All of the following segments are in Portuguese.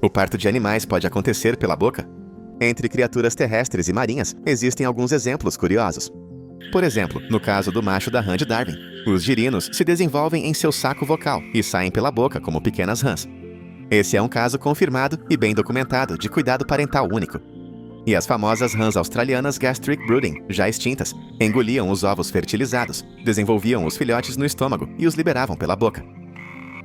O parto de animais pode acontecer pela boca? Entre criaturas terrestres e marinhas, existem alguns exemplos curiosos. Por exemplo, no caso do macho da rã de Darwin, os girinos se desenvolvem em seu saco vocal e saem pela boca como pequenas rãs. Esse é um caso confirmado e bem documentado de cuidado parental único. E as famosas rãs australianas gastric brooding, já extintas, engoliam os ovos fertilizados, desenvolviam os filhotes no estômago e os liberavam pela boca.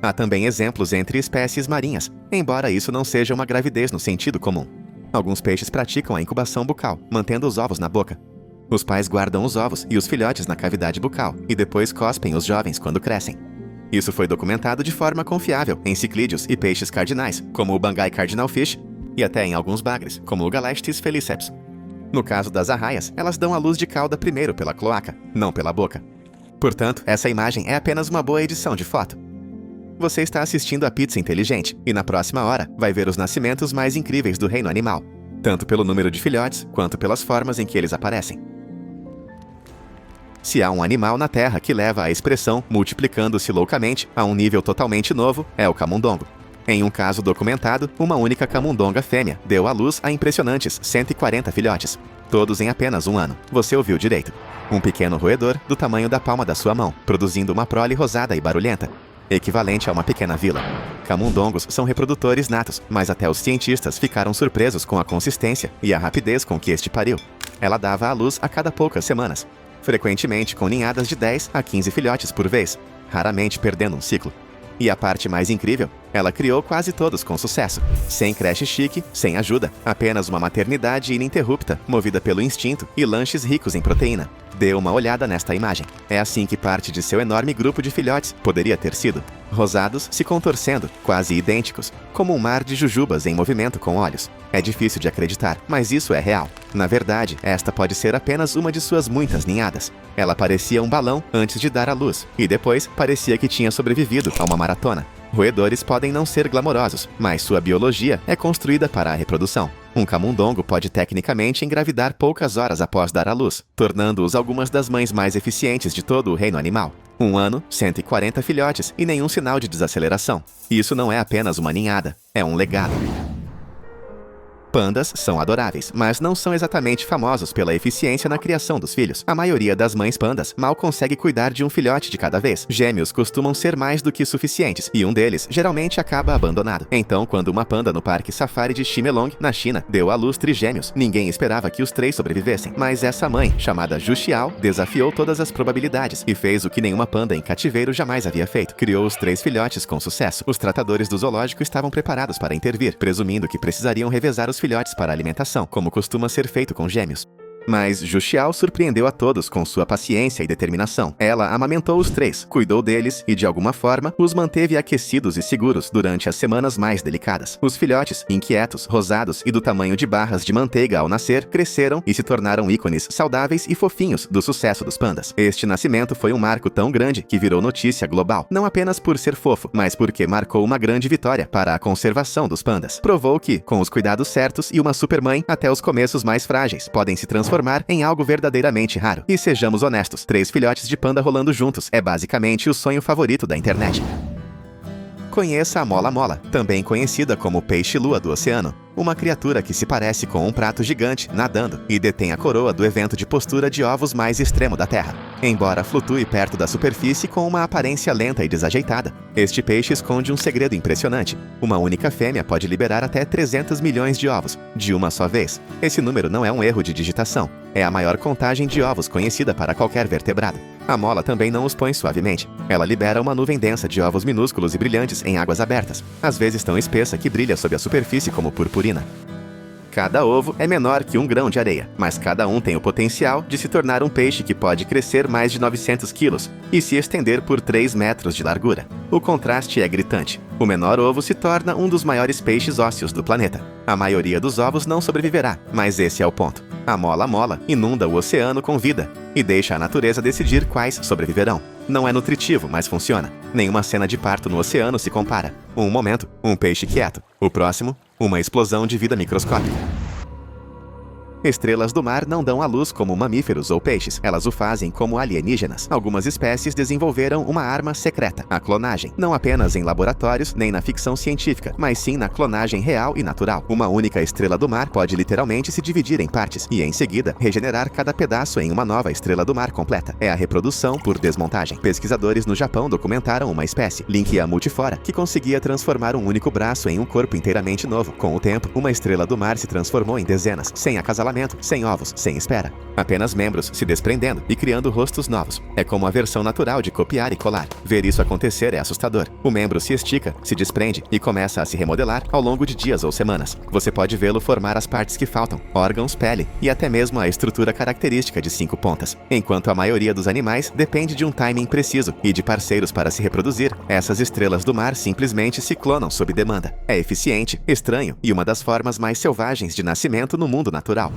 Há também exemplos entre espécies marinhas, embora isso não seja uma gravidez no sentido comum. Alguns peixes praticam a incubação bucal, mantendo os ovos na boca. Os pais guardam os ovos e os filhotes na cavidade bucal e depois cospem os jovens quando crescem. Isso foi documentado de forma confiável em ciclídeos e peixes cardinais, como o Bangai cardinal fish, e até em alguns bagres, como o Galestes feliceps. No caso das arraias, elas dão a luz de cauda primeiro pela cloaca, não pela boca. Portanto, essa imagem é apenas uma boa edição de foto. Você está assistindo a Pizza Inteligente, e na próxima hora vai ver os nascimentos mais incríveis do reino animal, tanto pelo número de filhotes, quanto pelas formas em que eles aparecem. Se há um animal na Terra que leva a expressão multiplicando-se loucamente a um nível totalmente novo, é o camundongo. Em um caso documentado, uma única camundonga fêmea deu à luz a impressionantes 140 filhotes, todos em apenas um ano. Você ouviu direito. Um pequeno roedor do tamanho da palma da sua mão, produzindo uma prole rosada e barulhenta, equivalente a uma pequena vila. Camundongos são reprodutores natos, mas até os cientistas ficaram surpresos com a consistência e a rapidez com que este pariu. Ela dava à luz a cada poucas semanas, frequentemente com ninhadas de 10 a 15 filhotes por vez, raramente perdendo um ciclo. E a parte mais incrível, ela criou quase todos com sucesso, sem creche chique, sem ajuda, apenas uma maternidade ininterrupta, movida pelo instinto e lanches ricos em proteína. Dê uma olhada nesta imagem. É assim que parte de seu enorme grupo de filhotes poderia ter sido. Rosados se contorcendo, quase idênticos, como um mar de jujubas em movimento com olhos. É difícil de acreditar, mas isso é real. Na verdade, esta pode ser apenas uma de suas muitas ninhadas. Ela parecia um balão antes de dar à luz, e depois parecia que tinha sobrevivido a uma maratona. Roedores podem não ser glamourosos, mas sua biologia é construída para a reprodução. Um camundongo pode tecnicamente engravidar poucas horas após dar à luz, tornando-os algumas das mães mais eficientes de todo o reino animal. Um ano, 140 filhotes e nenhum sinal de desaceleração. Isso não é apenas uma ninhada, é um legado. Pandas são adoráveis, mas não são exatamente famosos pela eficiência na criação dos filhos. A maioria das mães pandas mal consegue cuidar de um filhote de cada vez. Gêmeos costumam ser mais do que suficientes, e um deles geralmente acaba abandonado. Então, quando uma panda no Parque Safari de Chimelong, na China, deu à luz trigêmeos, ninguém esperava que os 3 sobrevivessem. Mas essa mãe, chamada Zhu Xiao, desafiou todas as probabilidades e fez o que nenhuma panda em cativeiro jamais havia feito. Criou os 3 filhotes com sucesso. Os tratadores do zoológico estavam preparados para intervir, presumindo que precisariam revezar os filhotes para a alimentação, como costuma ser feito com gêmeos. Mas Zhu Xiao surpreendeu a todos com sua paciência e determinação. Ela amamentou os 3, cuidou deles e, de alguma forma, os manteve aquecidos e seguros durante as semanas mais delicadas. Os filhotes, inquietos, rosados e do tamanho de barras de manteiga ao nascer, cresceram e se tornaram ícones saudáveis e fofinhos do sucesso dos pandas. Este nascimento foi um marco tão grande que virou notícia global, não apenas por ser fofo, mas porque marcou uma grande vitória para a conservação dos pandas. Provou que, com os cuidados certos e uma supermãe, até os começos mais frágeis podem se transformar em algo verdadeiramente raro. E sejamos honestos, 3 filhotes de panda rolando juntos é basicamente o sonho favorito da internet. Conheça a mola-mola, também conhecida como peixe-lua do oceano. Uma criatura que se parece com um prato gigante nadando e detém a coroa do evento de postura de ovos mais extremo da Terra. Embora flutue perto da superfície com uma aparência lenta e desajeitada, este peixe esconde um segredo impressionante. Uma única fêmea pode liberar até 300 milhões de ovos, de uma só vez. Esse número não é um erro de digitação, é a maior contagem de ovos conhecida para qualquer vertebrado. A mola também não os põe suavemente. Ela libera uma nuvem densa de ovos minúsculos e brilhantes em águas abertas, às vezes tão espessa que brilha sob a superfície como purpurina. Cada ovo é menor que um grão de areia, mas cada um tem o potencial de se tornar um peixe que pode crescer mais de 900 quilos e se estender por 3 metros de largura. O contraste é gritante. O menor ovo se torna um dos maiores peixes ósseos do planeta. A maioria dos ovos não sobreviverá, mas esse é o ponto. A mola-mola inunda o oceano com vida e deixa a natureza decidir quais sobreviverão. Não é nutritivo, mas funciona. Nenhuma cena de parto no oceano se compara. Um momento, um peixe quieto. O próximo, uma explosão de vida microscópica. Estrelas do mar não dão à luz como mamíferos ou peixes, elas o fazem como alienígenas. Algumas espécies desenvolveram uma arma secreta, a clonagem, não apenas em laboratórios nem na ficção científica, mas sim na clonagem real e natural. Uma única estrela do mar pode literalmente se dividir em partes e, em seguida, regenerar cada pedaço em uma nova estrela do mar completa. É a reprodução por desmontagem. Pesquisadores no Japão documentaram uma espécie, Lynkia multifora, que conseguia transformar um único braço em um corpo inteiramente novo. Com o tempo, uma estrela do mar se transformou em dezenas, sem acasalamento, sem ovos, sem espera. Apenas membros se desprendendo e criando rostos novos. É como a versão natural de copiar e colar. Ver isso acontecer é assustador. O membro se estica, se desprende e começa a se remodelar ao longo de dias ou semanas. Você pode vê-lo formar as partes que faltam, órgãos, pele e até mesmo a estrutura característica de 5 pontas. Enquanto a maioria dos animais depende de um timing preciso e de parceiros para se reproduzir, essas estrelas do mar simplesmente se clonam sob demanda. É eficiente, estranho e uma das formas mais selvagens de nascimento no mundo natural.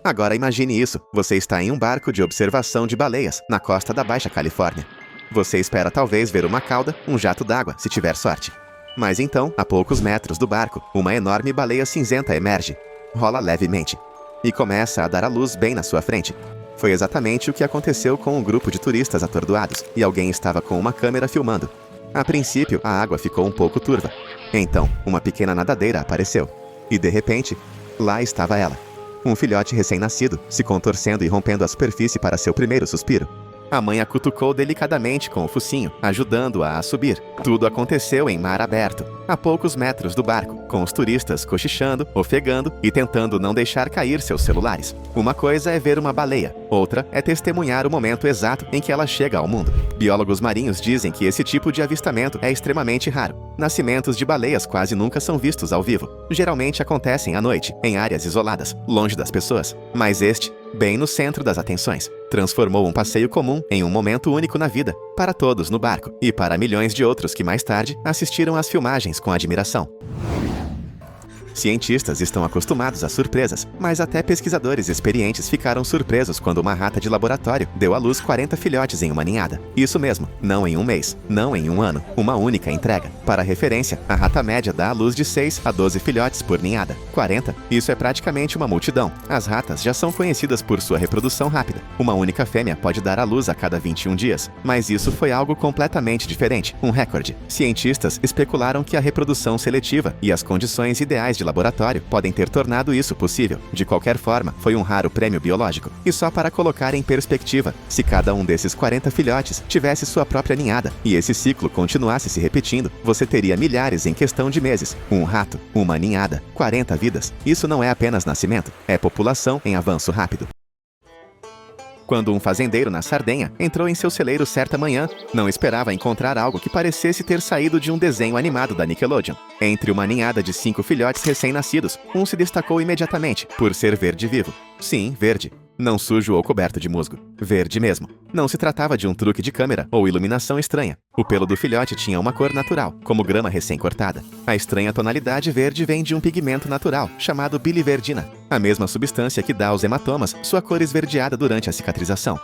Agora imagine isso. Você está em um barco de observação de baleias, na costa da Baixa Califórnia. Você espera talvez ver uma cauda, um jato d'água, se tiver sorte. Mas então, a poucos metros do barco, uma enorme baleia cinzenta emerge, rola levemente e começa a dar à luz bem na sua frente. Foi exatamente o que aconteceu com um grupo de turistas atordoados, e alguém estava com uma câmera filmando. A princípio, a água ficou um pouco turva. Então, uma pequena nadadeira apareceu. E de repente, lá estava ela. Um filhote recém-nascido, se contorcendo e rompendo a superfície para seu primeiro suspiro. A mãe a cutucou delicadamente com o focinho, ajudando-a a subir. Tudo aconteceu em mar aberto, a poucos metros do barco, com os turistas cochichando, ofegando e tentando não deixar cair seus celulares. Uma coisa é ver uma baleia, outra é testemunhar o momento exato em que ela chega ao mundo. Biólogos marinhos dizem que esse tipo de avistamento é extremamente raro. Nascimentos de baleias quase nunca são vistos ao vivo. Geralmente acontecem à noite, em áreas isoladas, longe das pessoas. Mas este, bem no centro das atenções, transformou um passeio comum em um momento único na vida, para todos no barco e para milhões de outros que mais tarde assistiram às filmagens com admiração. Cientistas estão acostumados a surpresas, mas até pesquisadores experientes ficaram surpresos quando uma rata de laboratório deu à luz 40 filhotes em uma ninhada. Isso mesmo, não em um mês, não em um ano, uma única entrega. Para referência, a rata média dá à luz de 6 a 12 filhotes por ninhada. 40? Isso é praticamente uma multidão. As ratas já são conhecidas por sua reprodução rápida. Uma única fêmea pode dar à luz a cada 21 dias, mas isso foi algo completamente diferente, um recorde. Cientistas especularam que a reprodução seletiva e as condições ideais de laboratório podem ter tornado isso possível. De qualquer forma, foi um raro prêmio biológico. E só para colocar em perspectiva, se cada um desses 40 filhotes tivesse sua própria ninhada e esse ciclo continuasse se repetindo, você teria milhares em questão de meses. Um rato, uma ninhada, 40 vidas. Isso não é apenas nascimento, é população em avanço rápido. Quando um fazendeiro na Sardenha entrou em seu celeiro certa manhã, não esperava encontrar algo que parecesse ter saído de um desenho animado da Nickelodeon. Entre uma ninhada de 5 filhotes recém-nascidos, um se destacou imediatamente, por ser verde vivo. Sim, verde. Não sujo ou coberto de musgo. Verde mesmo. Não se tratava de um truque de câmera ou iluminação estranha. O pelo do filhote tinha uma cor natural, como grama recém-cortada. A estranha tonalidade verde vem de um pigmento natural, chamado biliverdina, a mesma substância que dá aos hematomas sua cor esverdeada durante a cicatrização.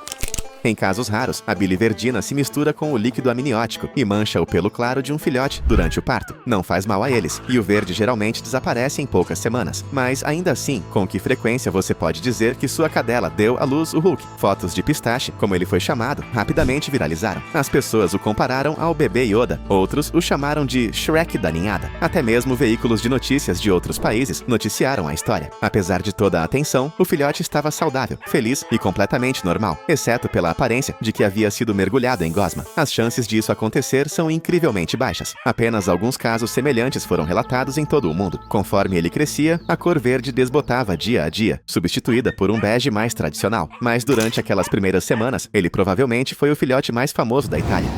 Em casos raros, a biliverdina se mistura com o líquido amniótico e mancha o pelo claro de um filhote durante o parto. Não faz mal a eles, e o verde geralmente desaparece em poucas semanas. Mas ainda assim, com que frequência você pode dizer que sua cadela deu à luz o Hulk? Fotos de Pistache, como ele foi chamado, rapidamente viralizaram. As pessoas o compararam ao bebê Yoda, outros o chamaram de Shrek da ninhada. Até mesmo veículos de notícias de outros países noticiaram a história. Apesar de toda a atenção, o filhote estava saudável, feliz e completamente normal, exceto pela aparência de que havia sido mergulhado em gosma. As chances disso acontecer são incrivelmente baixas. Apenas alguns casos semelhantes foram relatados em todo o mundo. Conforme ele crescia, a cor verde desbotava dia a dia, substituída por um bege mais tradicional. Mas durante aquelas primeiras semanas, ele provavelmente foi o filhote mais famoso da Itália.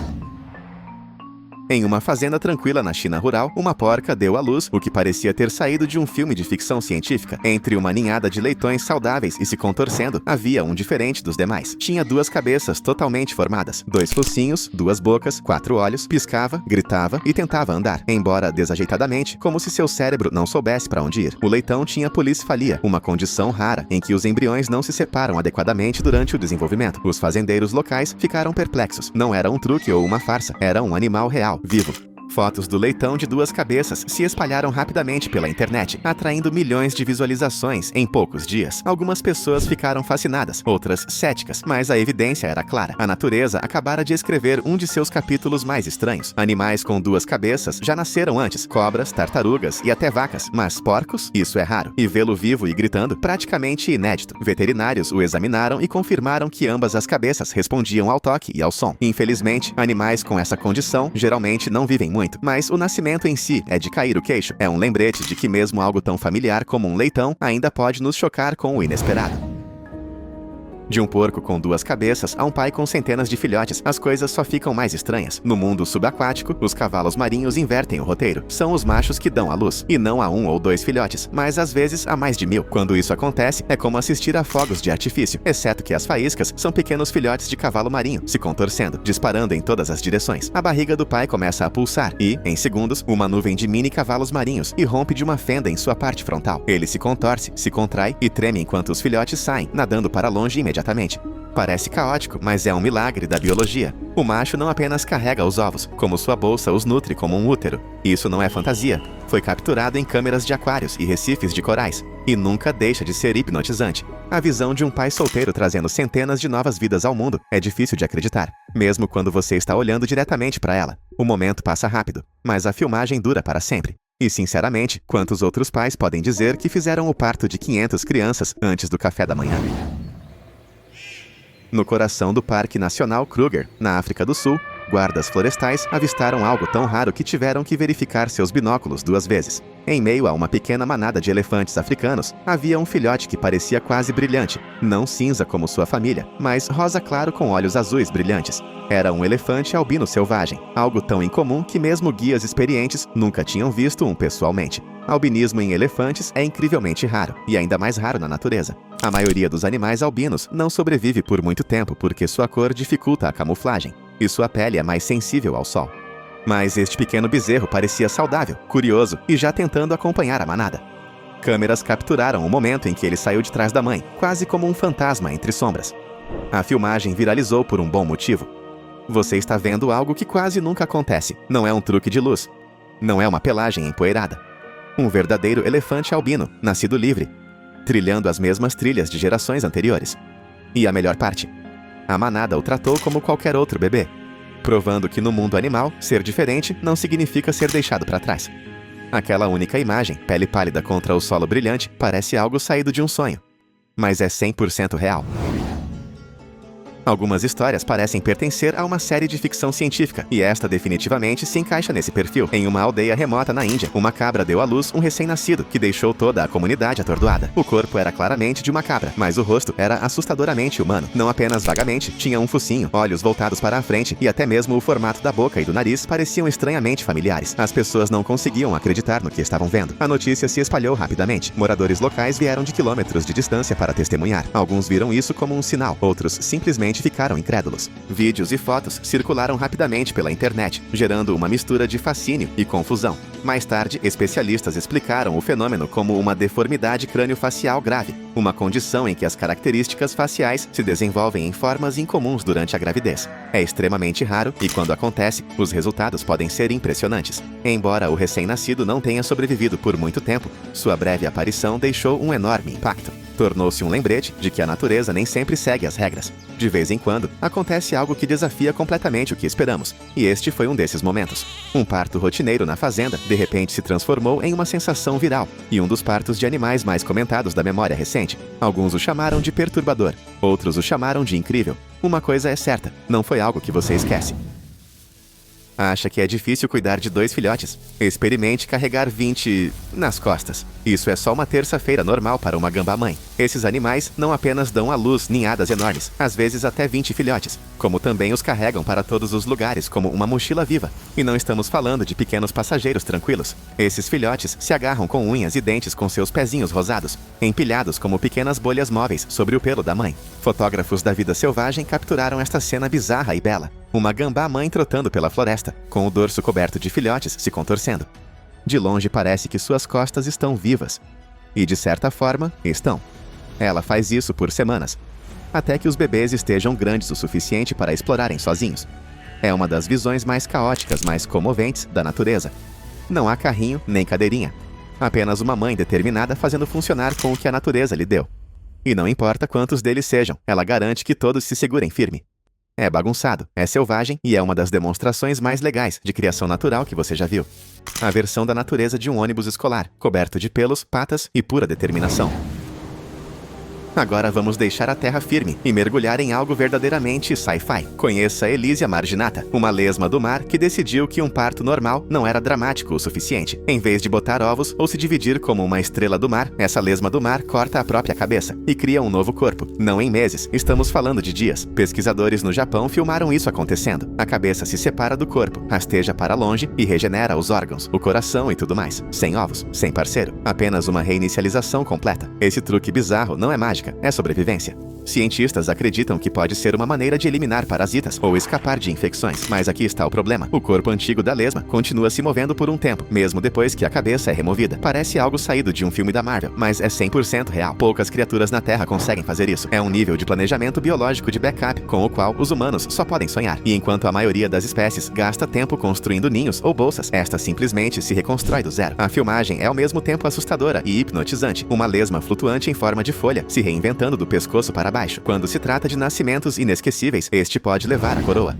Em uma fazenda tranquila na China rural, uma porca deu à luz o que parecia ter saído de um filme de ficção científica. Entre uma ninhada de leitões saudáveis e se contorcendo, havia um diferente dos demais. Tinha 2 cabeças totalmente formadas, 2 focinhos, 2 bocas, 4 olhos, piscava, gritava e tentava andar, embora desajeitadamente, como se seu cérebro não soubesse para onde ir. O leitão tinha polisfalia, uma condição rara em que os embriões não se separam adequadamente durante o desenvolvimento. Os fazendeiros locais ficaram perplexos. Não era um truque ou uma farsa, era um animal real, vivo. Fotos do leitão de 2 cabeças se espalharam rapidamente pela internet, atraindo milhões de visualizações em poucos dias. Algumas pessoas ficaram fascinadas, outras céticas, mas a evidência era clara. A natureza acabara de escrever um de seus capítulos mais estranhos. Animais com 2 cabeças já nasceram antes, cobras, tartarugas e até vacas, mas porcos? Isso é raro. E vê-lo vivo e gritando? Praticamente inédito. Veterinários o examinaram e confirmaram que ambas as cabeças respondiam ao toque e ao som. Infelizmente, animais com essa condição geralmente não vivem muito, mas o nascimento em si é de cair o queixo. É um lembrete de que mesmo algo tão familiar como um leitão ainda pode nos chocar com o inesperado. De um porco com 2 cabeças a um pai com centenas de filhotes, as coisas só ficam mais estranhas. No mundo subaquático, os cavalos marinhos invertem o roteiro. São os machos que dão à luz, e não a 1 ou 2 filhotes, mas às vezes a mais de 1000. Quando isso acontece, é como assistir a fogos de artifício, exceto que as faíscas são pequenos filhotes de cavalo marinho, se contorcendo, disparando em todas as direções. A barriga do pai começa a pulsar e, em segundos, uma nuvem de mini cavalos marinhos irrompe de uma fenda em sua parte frontal. Ele se contorce, se contrai e treme enquanto os filhotes saem, nadando para longe imediatamente. Parece caótico, mas é um milagre da biologia. O macho não apenas carrega os ovos, como sua bolsa os nutre como um útero. Isso não é fantasia. Foi capturado em câmeras de aquários e recifes de corais. E nunca deixa de ser hipnotizante. A visão de um pai solteiro trazendo centenas de novas vidas ao mundo é difícil de acreditar, mesmo quando você está olhando diretamente para ela. O momento passa rápido, mas a filmagem dura para sempre. E, sinceramente, quantos outros pais podem dizer que fizeram o parto de 500 crianças antes do café da manhã? No coração do Parque Nacional Kruger, na África do Sul, guardas florestais avistaram algo tão raro que tiveram que verificar seus binóculos 2 vezes. Em meio a uma pequena manada de elefantes africanos, havia um filhote que parecia quase brilhante, não cinza como sua família, mas rosa claro com olhos azuis brilhantes. Era um elefante albino selvagem, algo tão incomum que mesmo guias experientes nunca tinham visto um pessoalmente. Albinismo em elefantes é incrivelmente raro, e ainda mais raro na natureza. A maioria dos animais albinos não sobrevive por muito tempo porque sua cor dificulta a camuflagem, e sua pele é mais sensível ao sol. Mas este pequeno bezerro parecia saudável, curioso e já tentando acompanhar a manada. Câmeras capturaram o momento em que ele saiu de trás da mãe, quase como um fantasma entre sombras. A filmagem viralizou por um bom motivo. Você está vendo algo que quase nunca acontece. Não é um truque de luz. Não é uma pelagem empoeirada. Um verdadeiro elefante albino, nascido livre, trilhando as mesmas trilhas de gerações anteriores. E a melhor parte? A manada o tratou como qualquer outro bebê, provando que no mundo animal, ser diferente não significa ser deixado para trás. Aquela única imagem, pele pálida contra o solo brilhante, parece algo saído de um sonho. Mas é 100% real. Algumas histórias parecem pertencer a uma série de ficção científica, e esta definitivamente se encaixa nesse perfil. Em uma aldeia remota na Índia, uma cabra deu à luz um recém-nascido, que deixou toda a comunidade atordoada. O corpo era claramente de uma cabra, mas o rosto era assustadoramente humano. Não apenas vagamente, tinha um focinho, olhos voltados para a frente, e até mesmo o formato da boca e do nariz pareciam estranhamente familiares. As pessoas não conseguiam acreditar no que estavam vendo. A notícia se espalhou rapidamente. Moradores locais vieram de quilômetros de distância para testemunhar. Alguns viram isso como um sinal, outros simplesmente ficaram incrédulos. Vídeos e fotos circularam rapidamente pela internet, gerando uma mistura de fascínio e confusão. Mais tarde, especialistas explicaram o fenômeno como uma deformidade crânio-facial grave, uma condição em que as características faciais se desenvolvem em formas incomuns durante a gravidez. É extremamente raro e, quando acontece, os resultados podem ser impressionantes. Embora o recém-nascido não tenha sobrevivido por muito tempo, sua breve aparição deixou um enorme impacto. Tornou-se um lembrete de que a natureza nem sempre segue as regras. De vez em quando, acontece algo que desafia completamente o que esperamos, e este foi um desses momentos. Um parto rotineiro na fazenda, de repente se transformou em uma sensação viral, e um dos partos de animais mais comentados da memória recente. Alguns o chamaram de perturbador, outros o chamaram de incrível. Uma coisa é certa, não foi algo que você esquece. Acha que é difícil cuidar de 2 filhotes? Experimente carregar 20 nas costas. Isso é só uma terça-feira normal para uma gambá-mãe. Esses animais não apenas dão à luz ninhadas enormes, às vezes até 20 filhotes, como também os carregam para todos os lugares como uma mochila viva. E não estamos falando de pequenos passageiros tranquilos. Esses filhotes se agarram com unhas e dentes com seus pezinhos rosados, empilhados como pequenas bolhas móveis sobre o pelo da mãe. Fotógrafos da vida selvagem capturaram esta cena bizarra e bela. Uma gambá-mãe trotando pela floresta, com o dorso coberto de filhotes se contorcendo. De longe parece que suas costas estão vivas. E de certa forma, estão. Ela faz isso por semanas, até que os bebês estejam grandes o suficiente para explorarem sozinhos. É uma das visões mais caóticas, mais comoventes da natureza. Não há carrinho nem cadeirinha. Apenas uma mãe determinada fazendo funcionar com o que a natureza lhe deu. E não importa quantos deles sejam, ela garante que todos se segurem firme. É bagunçado, é selvagem e é uma das demonstrações mais legais de criação natural que você já viu. A versão da natureza de um ônibus escolar, coberto de pelos, patas e pura determinação. Agora vamos deixar a terra firme e mergulhar em algo verdadeiramente sci-fi. Conheça Elysia marginata, uma lesma do mar que decidiu que um parto normal não era dramático o suficiente. Em vez de botar ovos ou se dividir como uma estrela do mar, essa lesma do mar corta a própria cabeça e cria um novo corpo. Não em meses, estamos falando de dias. Pesquisadores no Japão filmaram isso acontecendo. A cabeça se separa do corpo, rasteja para longe e regenera os órgãos, o coração e tudo mais. Sem ovos, sem parceiro, apenas uma reinicialização completa. Esse truque bizarro não é mágica, é sobrevivência. Cientistas acreditam que pode ser uma maneira de eliminar parasitas ou escapar de infecções, mas aqui está o problema. O corpo antigo da lesma continua se movendo por um tempo, mesmo depois que a cabeça é removida. Parece algo saído de um filme da Marvel, mas é 100% real. Poucas criaturas na Terra conseguem fazer isso. É um nível de planejamento biológico de backup com o qual os humanos só podem sonhar. E enquanto a maioria das espécies gasta tempo construindo ninhos ou bolsas, esta simplesmente se reconstrói do zero. A filmagem é ao mesmo tempo assustadora e hipnotizante. Uma lesma flutuante em forma de folha, se reinventando do pescoço para baixo. Quando se trata de nascimentos inesquecíveis, este pode levar a coroa.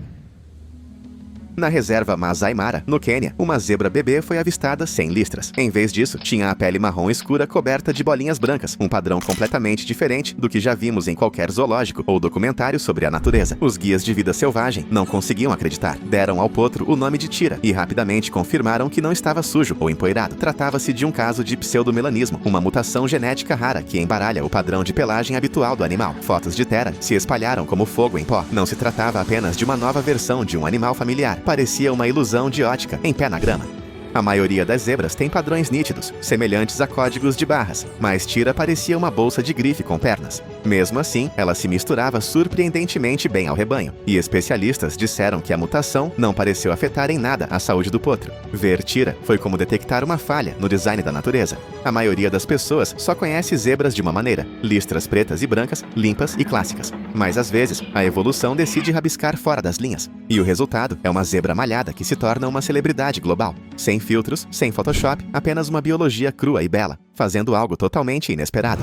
Na reserva Masai Mara, no Quênia, uma zebra bebê foi avistada sem listras. Em vez disso, tinha a pele marrom escura coberta de bolinhas brancas, um padrão completamente diferente do que já vimos em qualquer zoológico ou documentário sobre a natureza. Os guias de vida selvagem não conseguiam acreditar. Deram ao potro o nome de Tira e rapidamente confirmaram que não estava sujo ou empoeirado. Tratava-se de um caso de pseudomelanismo, uma mutação genética rara que embaralha o padrão de pelagem habitual do animal. Fotos de Tera se espalharam como fogo em pó. Não se tratava apenas de uma nova versão de um animal familiar. Parecia uma ilusão de ótica, em pé na grama. A maioria das zebras tem padrões nítidos, semelhantes a códigos de barras, mas Tira parecia uma bolsa de grife com pernas. Mesmo assim, ela se misturava surpreendentemente bem ao rebanho, e especialistas disseram que a mutação não pareceu afetar em nada a saúde do potro. Ver Tira foi como detectar uma falha no design da natureza. A maioria das pessoas só conhece zebras de uma maneira, listras pretas e brancas, limpas e clássicas. Mas às vezes, a evolução decide rabiscar fora das linhas, e o resultado é uma zebra malhada que se torna uma celebridade global. Sem filtros, sem Photoshop, apenas uma biologia crua e bela, fazendo algo totalmente inesperado.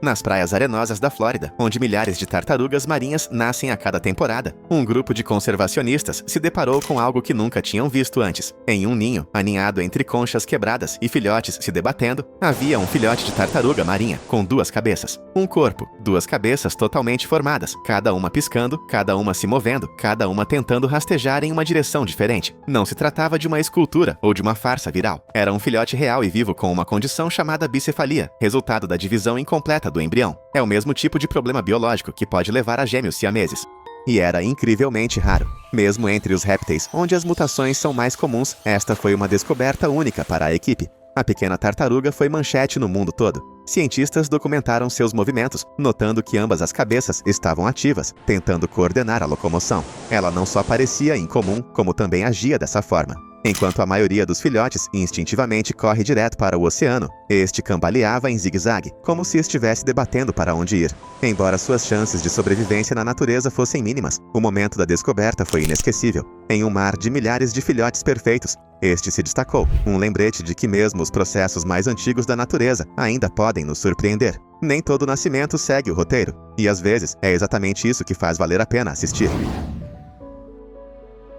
Nas praias arenosas da Flórida, onde milhares de tartarugas marinhas nascem a cada temporada, um grupo de conservacionistas se deparou com algo que nunca tinham visto antes. Em um ninho, aninhado entre conchas quebradas e filhotes se debatendo, havia um filhote de tartaruga marinha, com duas cabeças. Um corpo, duas cabeças totalmente formadas, cada uma piscando, cada uma se movendo, cada uma tentando rastejar em uma direção diferente. Não se tratava de uma escultura ou de uma farsa viral. Era um filhote real e vivo com uma condição chamada bicefalia, resultado da divisão incompleta do embrião. É o mesmo tipo de problema biológico que pode levar a gêmeos siameses. E era incrivelmente raro. Mesmo entre os répteis, onde as mutações são mais comuns, esta foi uma descoberta única para a equipe. A pequena tartaruga foi manchete no mundo todo. Cientistas documentaram seus movimentos, notando que ambas as cabeças estavam ativas, tentando coordenar a locomoção. Ela não só parecia incomum, como também agia dessa forma. Enquanto a maioria dos filhotes instintivamente corre direto para o oceano, este cambaleava em zigue-zague, como se estivesse debatendo para onde ir. Embora suas chances de sobrevivência na natureza fossem mínimas, o momento da descoberta foi inesquecível. Em um mar de milhares de filhotes perfeitos, este se destacou, um lembrete de que mesmo os processos mais antigos da natureza ainda podem nos surpreender. Nem todo nascimento segue o roteiro, e às vezes é exatamente isso que faz valer a pena assistir.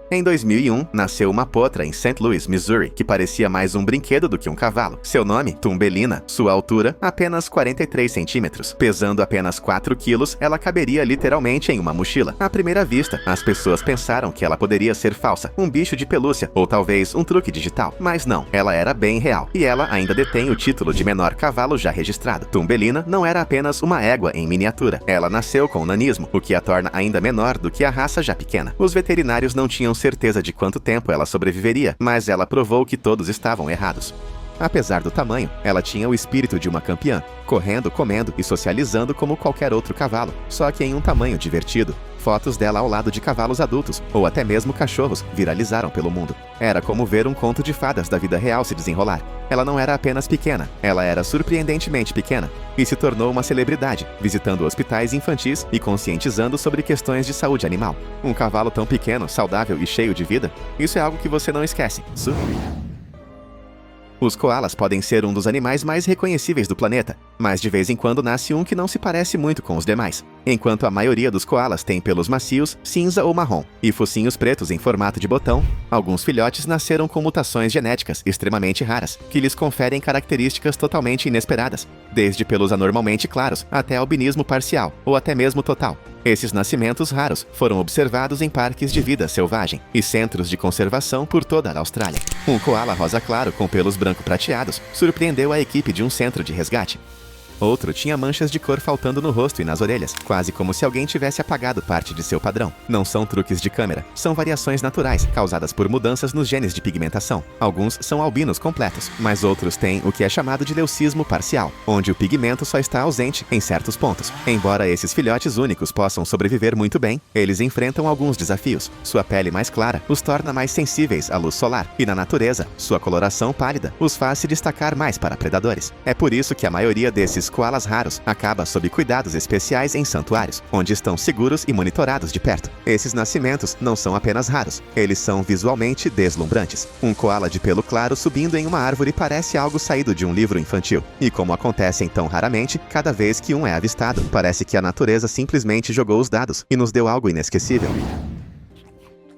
Em 2001, nasceu uma potra em St. Louis, Missouri, que parecia mais um brinquedo do que um cavalo. Seu nome, Tumbelina. Sua altura, apenas 43 centímetros. Pesando apenas 4 quilos, ela caberia literalmente em uma mochila. À primeira vista, as pessoas pensaram que ela poderia ser falsa, um bicho de pelúcia, ou talvez um truque digital. Mas não, ela era bem real. E ela ainda detém o título de menor cavalo já registrado. Tumbelina não era apenas uma égua em miniatura. Ela nasceu com nanismo, o que a torna ainda menor do que a raça já pequena. Os veterinários não tinham certeza de quanto tempo ela sobreviveria, mas ela provou que todos estavam errados. Apesar do tamanho, ela tinha o espírito de uma campeã, correndo, comendo e socializando como qualquer outro cavalo, só que em um tamanho divertido. Fotos dela ao lado de cavalos adultos, ou até mesmo cachorros, viralizaram pelo mundo. Era como ver um conto de fadas da vida real se desenrolar. Ela não era apenas pequena, ela era surpreendentemente pequena, e se tornou uma celebridade, visitando hospitais infantis e conscientizando sobre questões de saúde animal. Um cavalo tão pequeno, saudável e cheio de vida? Isso é algo que você não esquece. Os koalas podem ser um dos animais mais reconhecíveis do planeta, mas de vez em quando nasce um que não se parece muito com os demais. Enquanto a maioria dos koalas tem pelos macios, cinza ou marrom, e focinhos pretos em formato de botão, alguns filhotes nasceram com mutações genéticas extremamente raras, que lhes conferem características totalmente inesperadas, desde pelos anormalmente claros até albinismo parcial, ou até mesmo total. Esses nascimentos raros foram observados em parques de vida selvagem e centros de conservação por toda a Austrália. Um koala rosa claro com pelos branco-prateados surpreendeu a equipe de um centro de resgate. Outro tinha manchas de cor faltando no rosto e nas orelhas, quase como se alguém tivesse apagado parte de seu padrão. Não são truques de câmera, são variações naturais, causadas por mudanças nos genes de pigmentação. Alguns são albinos completos, mas outros têm o que é chamado de leucismo parcial, onde o pigmento só está ausente em certos pontos. Embora esses filhotes únicos possam sobreviver muito bem, eles enfrentam alguns desafios. Sua pele mais clara os torna mais sensíveis à luz solar, e na natureza, sua coloração pálida os faz se destacar mais para predadores. É por isso que a maioria desses koalas raros acaba sob cuidados especiais em santuários, onde estão seguros e monitorados de perto. Esses nascimentos não são apenas raros, eles são visualmente deslumbrantes. Um koala de pelo claro subindo em uma árvore parece algo saído de um livro infantil. E como acontecem tão raramente, cada vez que um é avistado, parece que a natureza simplesmente jogou os dados e nos deu algo inesquecível.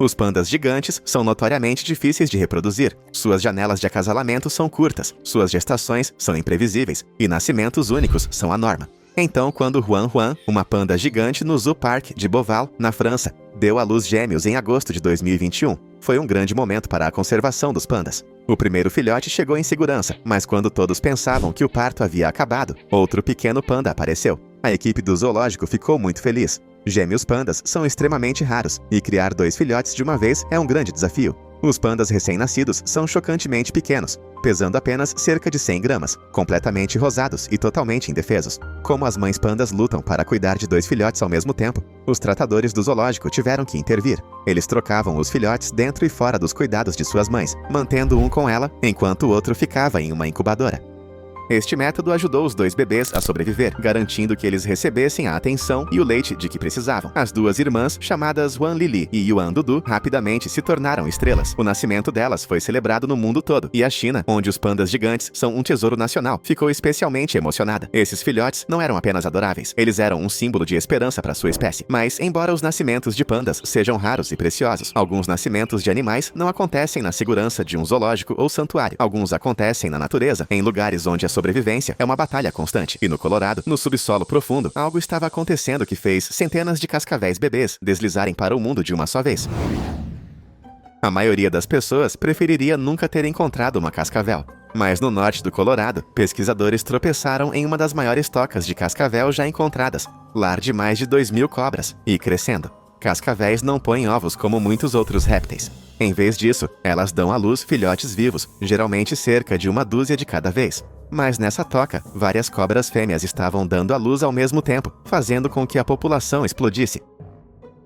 Os pandas gigantes são notoriamente difíceis de reproduzir. Suas janelas de acasalamento são curtas, suas gestações são imprevisíveis e nascimentos únicos são a norma. Então, quando Huan Huan, uma panda gigante no Zoo Park de Beauval, na França, deu à luz gêmeos em agosto de 2021, foi um grande momento para a conservação dos pandas. O primeiro filhote chegou em segurança, mas quando todos pensavam que o parto havia acabado, outro pequeno panda apareceu. A equipe do zoológico ficou muito feliz. Gêmeos pandas são extremamente raros, e criar 2 filhotes de uma vez é um grande desafio. Os pandas recém-nascidos são chocantemente pequenos, pesando apenas cerca de 100 gramas, completamente rosados e totalmente indefesos. Como as mães pandas lutam para cuidar de 2 filhotes ao mesmo tempo, os tratadores do zoológico tiveram que intervir. Eles trocavam os filhotes dentro e fora dos cuidados de suas mães, mantendo um com ela, enquanto o outro ficava em uma incubadora. Este método ajudou os 2 bebês a sobreviver, garantindo que eles recebessem a atenção e o leite de que precisavam. As 2 irmãs, chamadas Wan Lili e Yuan Dudu, rapidamente se tornaram estrelas. O nascimento delas foi celebrado no mundo todo, e a China, onde os pandas gigantes são um tesouro nacional, ficou especialmente emocionada. Esses filhotes não eram apenas adoráveis, eles eram um símbolo de esperança para sua espécie. Mas, embora os nascimentos de pandas sejam raros e preciosos, alguns nascimentos de animais não acontecem na segurança de um zoológico ou santuário. Alguns acontecem na natureza, em lugares onde a sobrevivência é uma batalha constante. E no Colorado, no subsolo profundo, algo estava acontecendo que fez centenas de cascavéis bebês deslizarem para o mundo de uma só vez. A maioria das pessoas preferiria nunca ter encontrado uma cascavel. Mas no norte do Colorado, pesquisadores tropeçaram em uma das maiores tocas de cascavel já encontradas, lar de mais de 2.000 cobras, e crescendo. Cascavéis não põem ovos como muitos outros répteis. Em vez disso, elas dão à luz filhotes vivos, geralmente cerca de 1 dúzia de cada vez. Mas nessa toca, várias cobras fêmeas estavam dando à luz ao mesmo tempo, fazendo com que a população explodisse.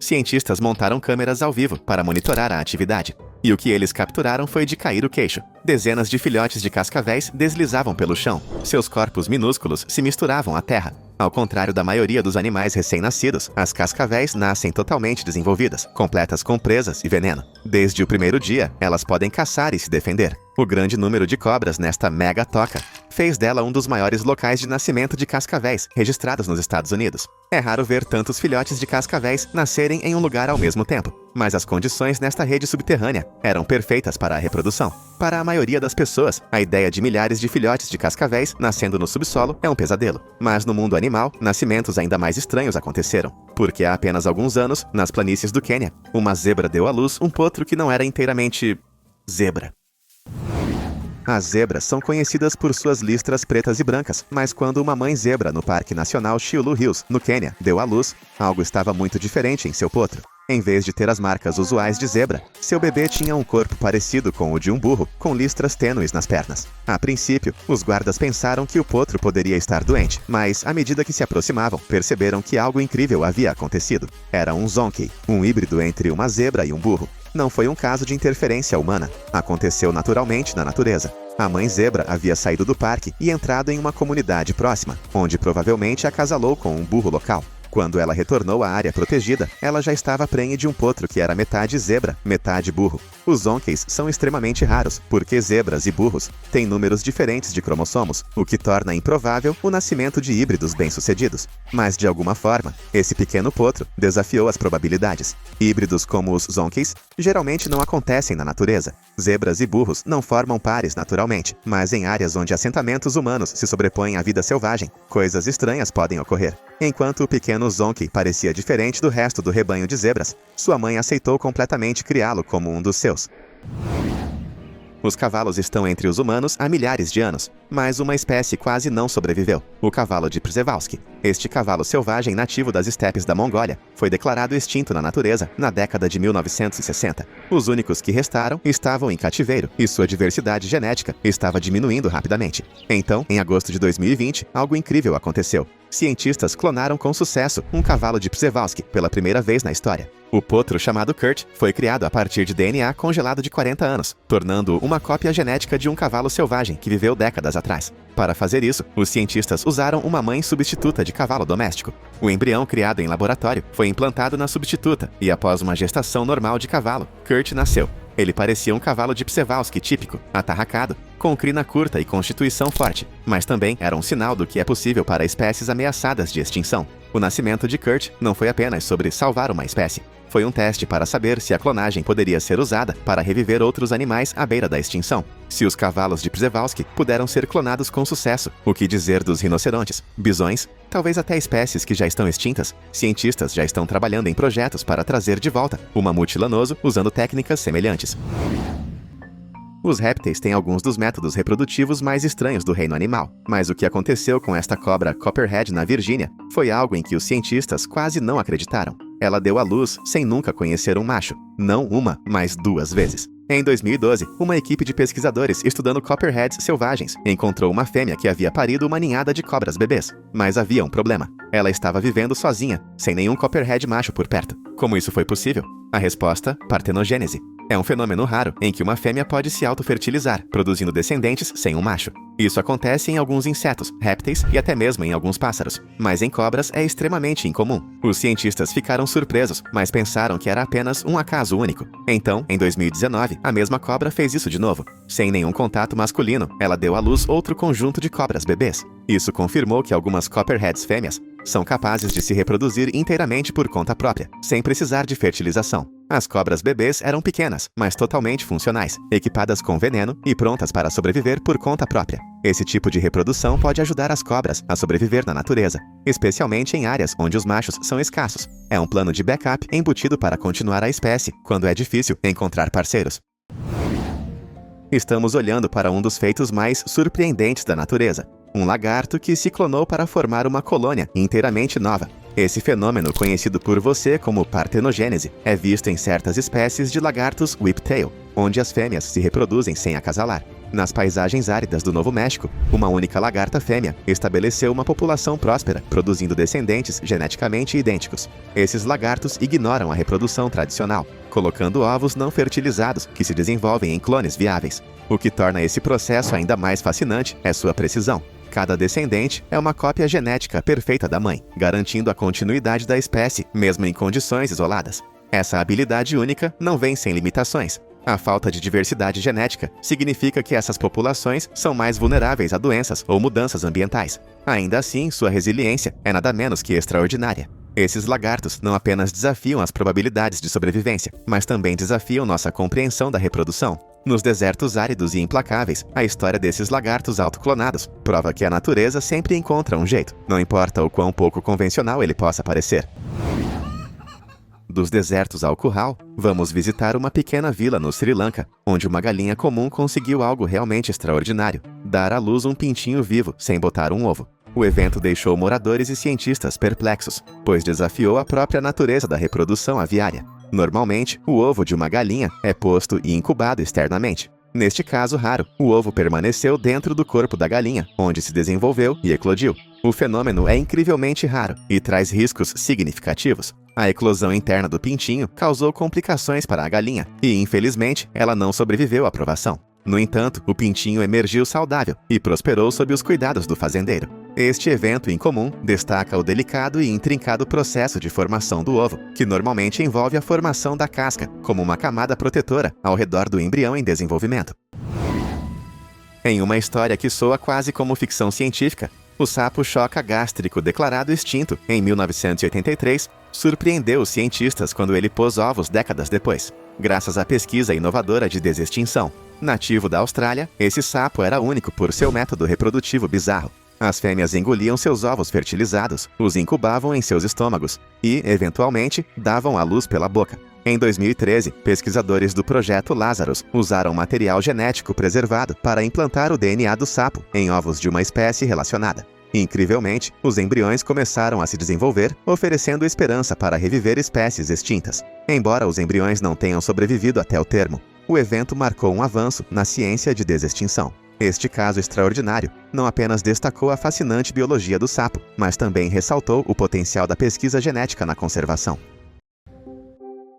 Cientistas montaram câmeras ao vivo para monitorar a atividade. E o que eles capturaram foi de cair o queixo. Dezenas de filhotes de cascavéis deslizavam pelo chão. Seus corpos minúsculos se misturavam à terra. Ao contrário da maioria dos animais recém-nascidos, as cascavéis nascem totalmente desenvolvidas, completas com presas e veneno. Desde o primeiro dia, elas podem caçar e se defender. O grande número de cobras nesta mega toca fez dela um dos maiores locais de nascimento de cascavéis registrados nos Estados Unidos. É raro ver tantos filhotes de cascavéis nascerem em um lugar ao mesmo tempo, mas as condições nesta rede subterrânea eram perfeitas para a reprodução. Para a maioria das pessoas, a ideia de milhares de filhotes de cascavéis nascendo no subsolo é um pesadelo. Mas no mundo animal, nascimentos ainda mais estranhos aconteceram. Porque há apenas alguns anos, nas planícies do Quênia, uma zebra deu à luz um potro que não era inteiramente zebra. As zebras são conhecidas por suas listras pretas e brancas, mas quando uma mãe zebra no Parque Nacional Shiulu Hills, no Quênia, deu à luz, algo estava muito diferente em seu potro. Em vez de ter as marcas usuais de zebra, seu bebê tinha um corpo parecido com o de um burro, com listras tênues nas pernas. A princípio, os guardas pensaram que o potro poderia estar doente, mas, à medida que se aproximavam, perceberam que algo incrível havia acontecido. Era um zonkey, um híbrido entre uma zebra e um burro. Não foi um caso de interferência humana. Aconteceu naturalmente na natureza. A mãe zebra havia saído do parque e entrado em uma comunidade próxima, onde provavelmente acasalou com um burro local. Quando ela retornou à área protegida, ela já estava prenhe de um potro que era metade zebra, metade burro. Os zonkeys são extremamente raros, porque zebras e burros têm números diferentes de cromossomos, o que torna improvável o nascimento de híbridos bem-sucedidos. Mas, de alguma forma, esse pequeno potro desafiou as probabilidades. Híbridos como os zonkeys geralmente não acontecem na natureza. Zebras e burros não formam pares naturalmente, mas em áreas onde assentamentos humanos se sobrepõem à vida selvagem, coisas estranhas podem ocorrer. Enquanto o pequeno zonkey parecia diferente do resto do rebanho de zebras, sua mãe aceitou completamente criá-lo como um dos seus. Os cavalos estão entre os humanos há milhares de anos, mas uma espécie quase não sobreviveu, o cavalo de Przewalski. Este cavalo selvagem nativo das estepes da Mongólia foi declarado extinto na natureza na década de 1960. Os únicos que restaram estavam em cativeiro e sua diversidade genética estava diminuindo rapidamente. Então, em agosto de 2020, algo incrível aconteceu. Cientistas clonaram com sucesso um cavalo de Przewalski pela primeira vez na história. O potro chamado Kurt foi criado a partir de DNA congelado de 40 anos, tornando-o uma cópia genética de um cavalo selvagem que viveu décadas atrás. Para fazer isso, os cientistas usaram uma mãe substituta de cavalo doméstico. O embrião criado em laboratório foi implantado na substituta e, após uma gestação normal de cavalo, Kurt nasceu. Ele parecia um cavalo de Przewalski típico, atarracado, com crina curta e constituição forte, mas também era um sinal do que é possível para espécies ameaçadas de extinção. O nascimento de Kurt não foi apenas sobre salvar uma espécie. Foi um teste para saber se a clonagem poderia ser usada para reviver outros animais à beira da extinção. Se os cavalos de Przewalski puderam ser clonados com sucesso, o que dizer dos rinocerontes, bisões, talvez até espécies que já estão extintas? Cientistas já estão trabalhando em projetos para trazer de volta o mamute lanoso usando técnicas semelhantes. Os répteis têm alguns dos métodos reprodutivos mais estranhos do reino animal, mas o que aconteceu com esta cobra Copperhead na Virgínia foi algo em que os cientistas quase não acreditaram. Ela deu à luz sem nunca conhecer um macho, não uma, mas 2 vezes. Em 2012, uma equipe de pesquisadores estudando Copperheads selvagens encontrou uma fêmea que havia parido uma ninhada de cobras bebês. Mas havia um problema. Ela estava vivendo sozinha, sem nenhum Copperhead macho por perto. Como isso foi possível? A resposta: partenogênese. É um fenômeno raro em que uma fêmea pode se autofertilizar, produzindo descendentes sem um macho. Isso acontece em alguns insetos, répteis e até mesmo em alguns pássaros, mas em cobras é extremamente incomum. Os cientistas ficaram surpresos, mas pensaram que era apenas um acaso único. Então, em 2019, a mesma cobra fez isso de novo. Sem nenhum contato masculino, ela deu à luz outro conjunto de cobras bebês. Isso confirmou que algumas Copperheads fêmeas são capazes de se reproduzir inteiramente por conta própria, sem precisar de fertilização. As cobras bebês eram pequenas, mas totalmente funcionais, equipadas com veneno e prontas para sobreviver por conta própria. Esse tipo de reprodução pode ajudar as cobras a sobreviver na natureza, especialmente em áreas onde os machos são escassos. É um plano de backup embutido para continuar a espécie quando é difícil encontrar parceiros. Estamos olhando para um dos feitos mais surpreendentes da natureza. Um lagarto que se clonou para formar uma colônia inteiramente nova. Esse fenômeno, conhecido por você como partenogênese, é visto em certas espécies de lagartos whiptail, onde as fêmeas se reproduzem sem acasalar. Nas paisagens áridas do Novo México, uma única lagarta fêmea estabeleceu uma população próspera, produzindo descendentes geneticamente idênticos. Esses lagartos ignoram a reprodução tradicional, colocando ovos não fertilizados que se desenvolvem em clones viáveis. O que torna esse processo ainda mais fascinante é sua precisão. Cada descendente é uma cópia genética perfeita da mãe, garantindo a continuidade da espécie, mesmo em condições isoladas. Essa habilidade única não vem sem limitações. A falta de diversidade genética significa que essas populações são mais vulneráveis a doenças ou mudanças ambientais. Ainda assim, sua resiliência é nada menos que extraordinária. Esses lagartos não apenas desafiam as probabilidades de sobrevivência, mas também desafiam nossa compreensão da reprodução. Nos desertos áridos e implacáveis, a história desses lagartos autoclonados prova que a natureza sempre encontra um jeito, não importa o quão pouco convencional ele possa parecer. Dos desertos ao curral, vamos visitar uma pequena vila no Sri Lanka, onde uma galinha comum conseguiu algo realmente extraordinário: dar à luz um pintinho vivo sem botar um ovo. O evento deixou moradores e cientistas perplexos, pois desafiou a própria natureza da reprodução aviária. Normalmente, o ovo de uma galinha é posto e incubado externamente. Neste caso raro, o ovo permaneceu dentro do corpo da galinha, onde se desenvolveu e eclodiu. O fenômeno é incrivelmente raro e traz riscos significativos. A eclosão interna do pintinho causou complicações para a galinha e, infelizmente, ela não sobreviveu à provação. No entanto, o pintinho emergiu saudável e prosperou sob os cuidados do fazendeiro. Este evento incomum destaca o delicado e intrincado processo de formação do ovo, que normalmente envolve a formação da casca, como uma camada protetora ao redor do embrião em desenvolvimento. Em uma história que soa quase como ficção científica, o sapo choca gástrico declarado extinto em 1983 surpreendeu os cientistas quando ele pôs ovos décadas depois, graças à pesquisa inovadora de desextinção. Nativo da Austrália, esse sapo era único por seu método reprodutivo bizarro. As fêmeas engoliam seus ovos fertilizados, os incubavam em seus estômagos e, eventualmente, davam à luz pela boca. Em 2013, pesquisadores do Projeto Lazarus usaram material genético preservado para implantar o DNA do sapo em ovos de uma espécie relacionada. Incrivelmente, os embriões começaram a se desenvolver, oferecendo esperança para reviver espécies extintas. Embora os embriões não tenham sobrevivido até o termo, o evento marcou um avanço na ciência de desextinção. Este caso extraordinário não apenas destacou a fascinante biologia do sapo, mas também ressaltou o potencial da pesquisa genética na conservação.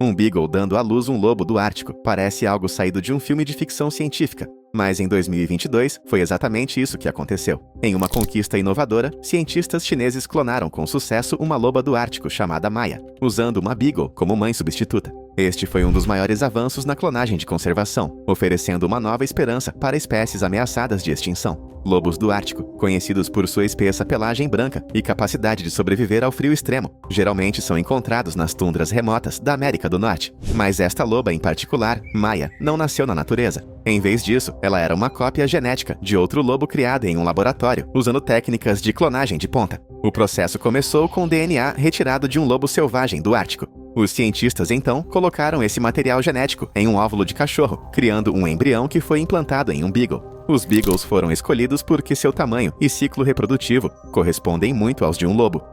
Um beagle dando à luz um lobo do Ártico parece algo saído de um filme de ficção científica, mas em 2022 foi exatamente isso que aconteceu. Em uma conquista inovadora, cientistas chineses clonaram com sucesso uma loba do Ártico chamada Maya, usando uma beagle como mãe substituta. Este foi um dos maiores avanços na clonagem de conservação, oferecendo uma nova esperança para espécies ameaçadas de extinção. Lobos do Ártico, conhecidos por sua espessa pelagem branca e capacidade de sobreviver ao frio extremo, geralmente são encontrados nas tundras remotas da América do Norte. Mas esta loba em particular, Maya, não nasceu na natureza. Em vez disso, ela era uma cópia genética de outro lobo criado em um laboratório, usando técnicas de clonagem de ponta. O processo começou com DNA retirado de um lobo selvagem do Ártico. Os cientistas, então, colocaram esse material genético em um óvulo de cachorro, criando um embrião que foi implantado em um beagle. Os beagles foram escolhidos porque seu tamanho e ciclo reprodutivo correspondem muito aos de um lobo.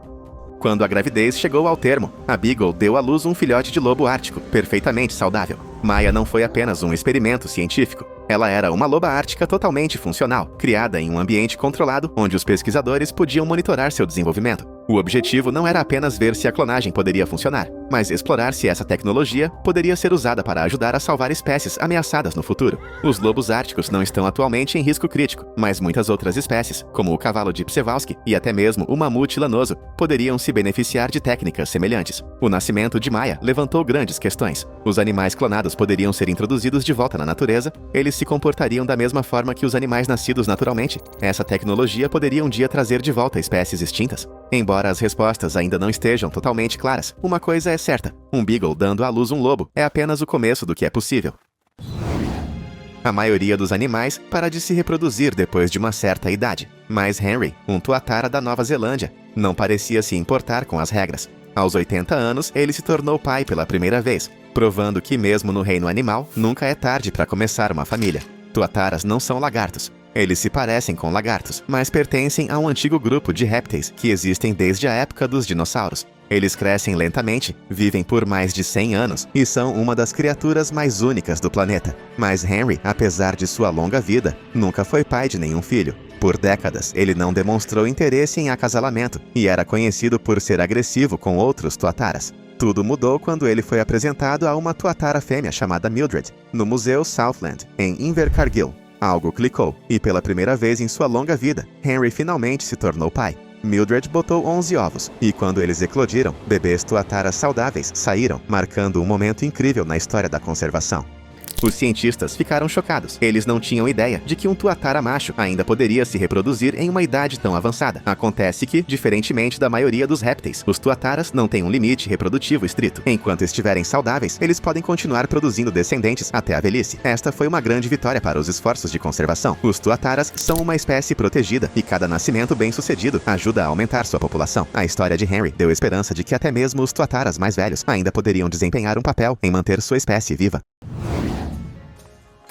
Quando a gravidez chegou ao termo, a beagle deu à luz um filhote de lobo ártico, perfeitamente saudável. Maya não foi apenas um experimento científico. Ela era uma loba ártica totalmente funcional, criada em um ambiente controlado onde os pesquisadores podiam monitorar seu desenvolvimento. O objetivo não era apenas ver se a clonagem poderia funcionar, mas explorar se essa tecnologia poderia ser usada para ajudar a salvar espécies ameaçadas no futuro. Os lobos árticos não estão atualmente em risco crítico, mas muitas outras espécies, como o cavalo de Przewalski e até mesmo o mamute lanoso, poderiam se beneficiar de técnicas semelhantes. O nascimento de Maya levantou grandes questões. Os animais clonados poderiam ser introduzidos de volta na natureza? Eles se comportariam da mesma forma que os animais nascidos naturalmente? Essa tecnologia poderia um dia trazer de volta espécies extintas? Embora as respostas ainda não estejam totalmente claras, uma coisa é certa: um beagle dando à luz um lobo é apenas o começo do que é possível. A maioria dos animais para de se reproduzir depois de uma certa idade, mas Henry, um tuatara da Nova Zelândia, não parecia se importar com as regras. Aos 80 anos, ele se tornou pai pela primeira vez, provando que mesmo no reino animal, nunca é tarde para começar uma família. Tuataras não são lagartos. Eles se parecem com lagartos, mas pertencem a um antigo grupo de répteis que existem desde a época dos dinossauros. Eles crescem lentamente, vivem por mais de 100 anos e são uma das criaturas mais únicas do planeta. Mas Henry, apesar de sua longa vida, nunca foi pai de nenhum filho. Por décadas, ele não demonstrou interesse em acasalamento e era conhecido por ser agressivo com outros tuataras. Tudo mudou quando ele foi apresentado a uma tuatara fêmea chamada Mildred, no Museu Southland, em Invercargill. Algo clicou, e pela primeira vez em sua longa vida, Henry finalmente se tornou pai. Mildred botou 11 ovos, e quando eles eclodiram, bebês tuataras saudáveis saíram, marcando um momento incrível na história da conservação. Os cientistas ficaram chocados. Eles não tinham ideia de que um tuatara macho ainda poderia se reproduzir em uma idade tão avançada. Acontece que, diferentemente da maioria dos répteis, os tuataras não têm um limite reprodutivo estrito. Enquanto estiverem saudáveis, eles podem continuar produzindo descendentes até a velhice. Esta foi uma grande vitória para os esforços de conservação. Os tuataras são uma espécie protegida e cada nascimento bem-sucedido ajuda a aumentar sua população. A história de Henry deu esperança de que até mesmo os tuataras mais velhos ainda poderiam desempenhar um papel em manter sua espécie viva.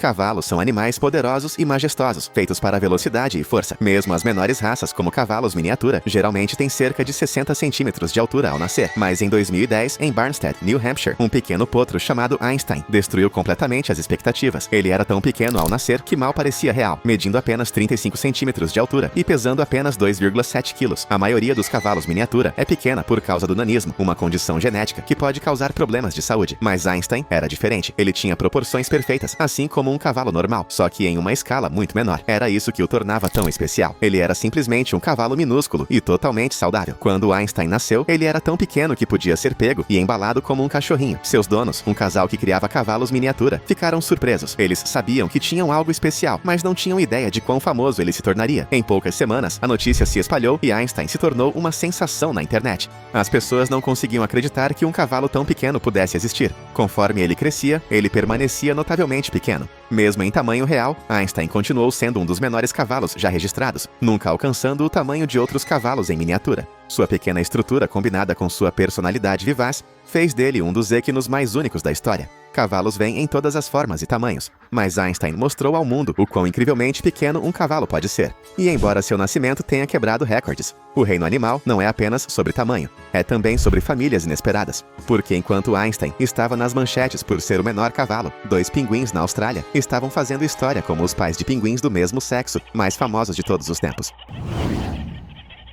Cavalos são animais poderosos e majestosos, feitos para velocidade e força. Mesmo as menores raças, como cavalos miniatura, geralmente têm cerca de 60 centímetros de altura ao nascer. Mas em 2010, em Barnstead, New Hampshire, um pequeno potro chamado Einstein destruiu completamente as expectativas. Ele era tão pequeno ao nascer que mal parecia real, medindo apenas 35 centímetros de altura e pesando apenas 2,7 quilos. A maioria dos cavalos miniatura é pequena por causa do nanismo, uma condição genética que pode causar problemas de saúde. Mas Einstein era diferente. Ele tinha proporções perfeitas, assim como um cavalo normal, só que em uma escala muito menor. Era isso que o tornava tão especial. Ele era simplesmente um cavalo minúsculo e totalmente saudável. Quando Einstein nasceu, ele era tão pequeno que podia ser pego e embalado como um cachorrinho. Seus donos, um casal que criava cavalos miniatura, ficaram surpresos. Eles sabiam que tinham algo especial, mas não tinham ideia de quão famoso ele se tornaria. Em poucas semanas, a notícia se espalhou e Einstein se tornou uma sensação na internet. As pessoas não conseguiam acreditar que um cavalo tão pequeno pudesse existir. Conforme ele crescia, ele permanecia notavelmente pequeno. Mesmo em tamanho real, Einstein continuou sendo um dos menores cavalos já registrados, nunca alcançando o tamanho de outros cavalos em miniatura. Sua pequena estrutura, combinada com sua personalidade vivaz, fez dele um dos equinos mais únicos da história. Cavalos vêm em todas as formas e tamanhos, mas Einstein mostrou ao mundo o quão incrivelmente pequeno um cavalo pode ser. E embora seu nascimento tenha quebrado recordes, o reino animal não é apenas sobre tamanho, é também sobre famílias inesperadas. Porque enquanto Einstein estava nas manchetes por ser o menor cavalo, 2 pinguins na Austrália estavam fazendo história como os pais de pinguins do mesmo sexo mais famosos de todos os tempos.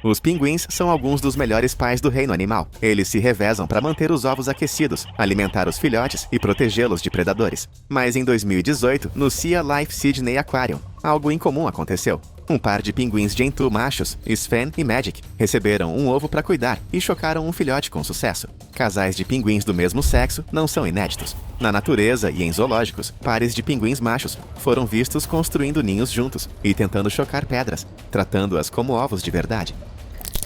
Os pinguins são alguns dos melhores pais do reino animal. Eles se revezam para manter os ovos aquecidos, alimentar os filhotes e protegê-los de predadores. Mas em 2018, no Sea Life Sydney Aquarium, algo incomum aconteceu. Um par de pinguins Gentoo machos, Sven e Magic, receberam um ovo para cuidar e chocaram um filhote com sucesso. Casais de pinguins do mesmo sexo não são inéditos. Na natureza e em zoológicos, pares de pinguins machos foram vistos construindo ninhos juntos e tentando chocar pedras, tratando-as como ovos de verdade.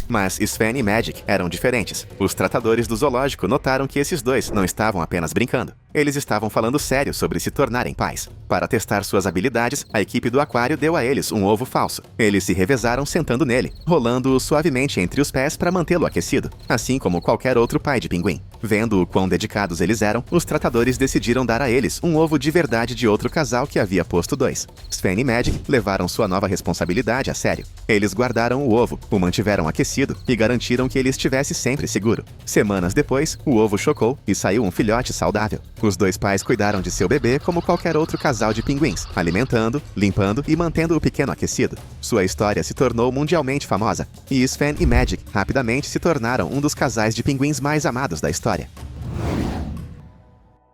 Mas Sven e Magic eram diferentes. Os tratadores do zoológico notaram que esses dois não estavam apenas brincando. Eles estavam falando sério sobre se tornarem pais. Para testar suas habilidades, a equipe do aquário deu a eles um ovo falso. Eles se revezaram sentando nele, rolando-o suavemente entre os pés para mantê-lo aquecido, assim como qualquer outro pai de pinguim. Vendo o quão dedicados eles eram, os tratadores decidiram dar a eles um ovo de verdade de outro casal que havia posto 2. Sven e Magic levaram sua nova responsabilidade a sério. Eles guardaram o ovo, o mantiveram aquecido e garantiram que ele estivesse sempre seguro. Semanas depois, o ovo chocou e saiu um filhote saudável. Os 2 pais cuidaram de seu bebê como qualquer outro casal de pinguins, alimentando, limpando e mantendo o pequeno aquecido. Sua história se tornou mundialmente famosa, e Sven e Magic rapidamente se tornaram um dos casais de pinguins mais amados da história.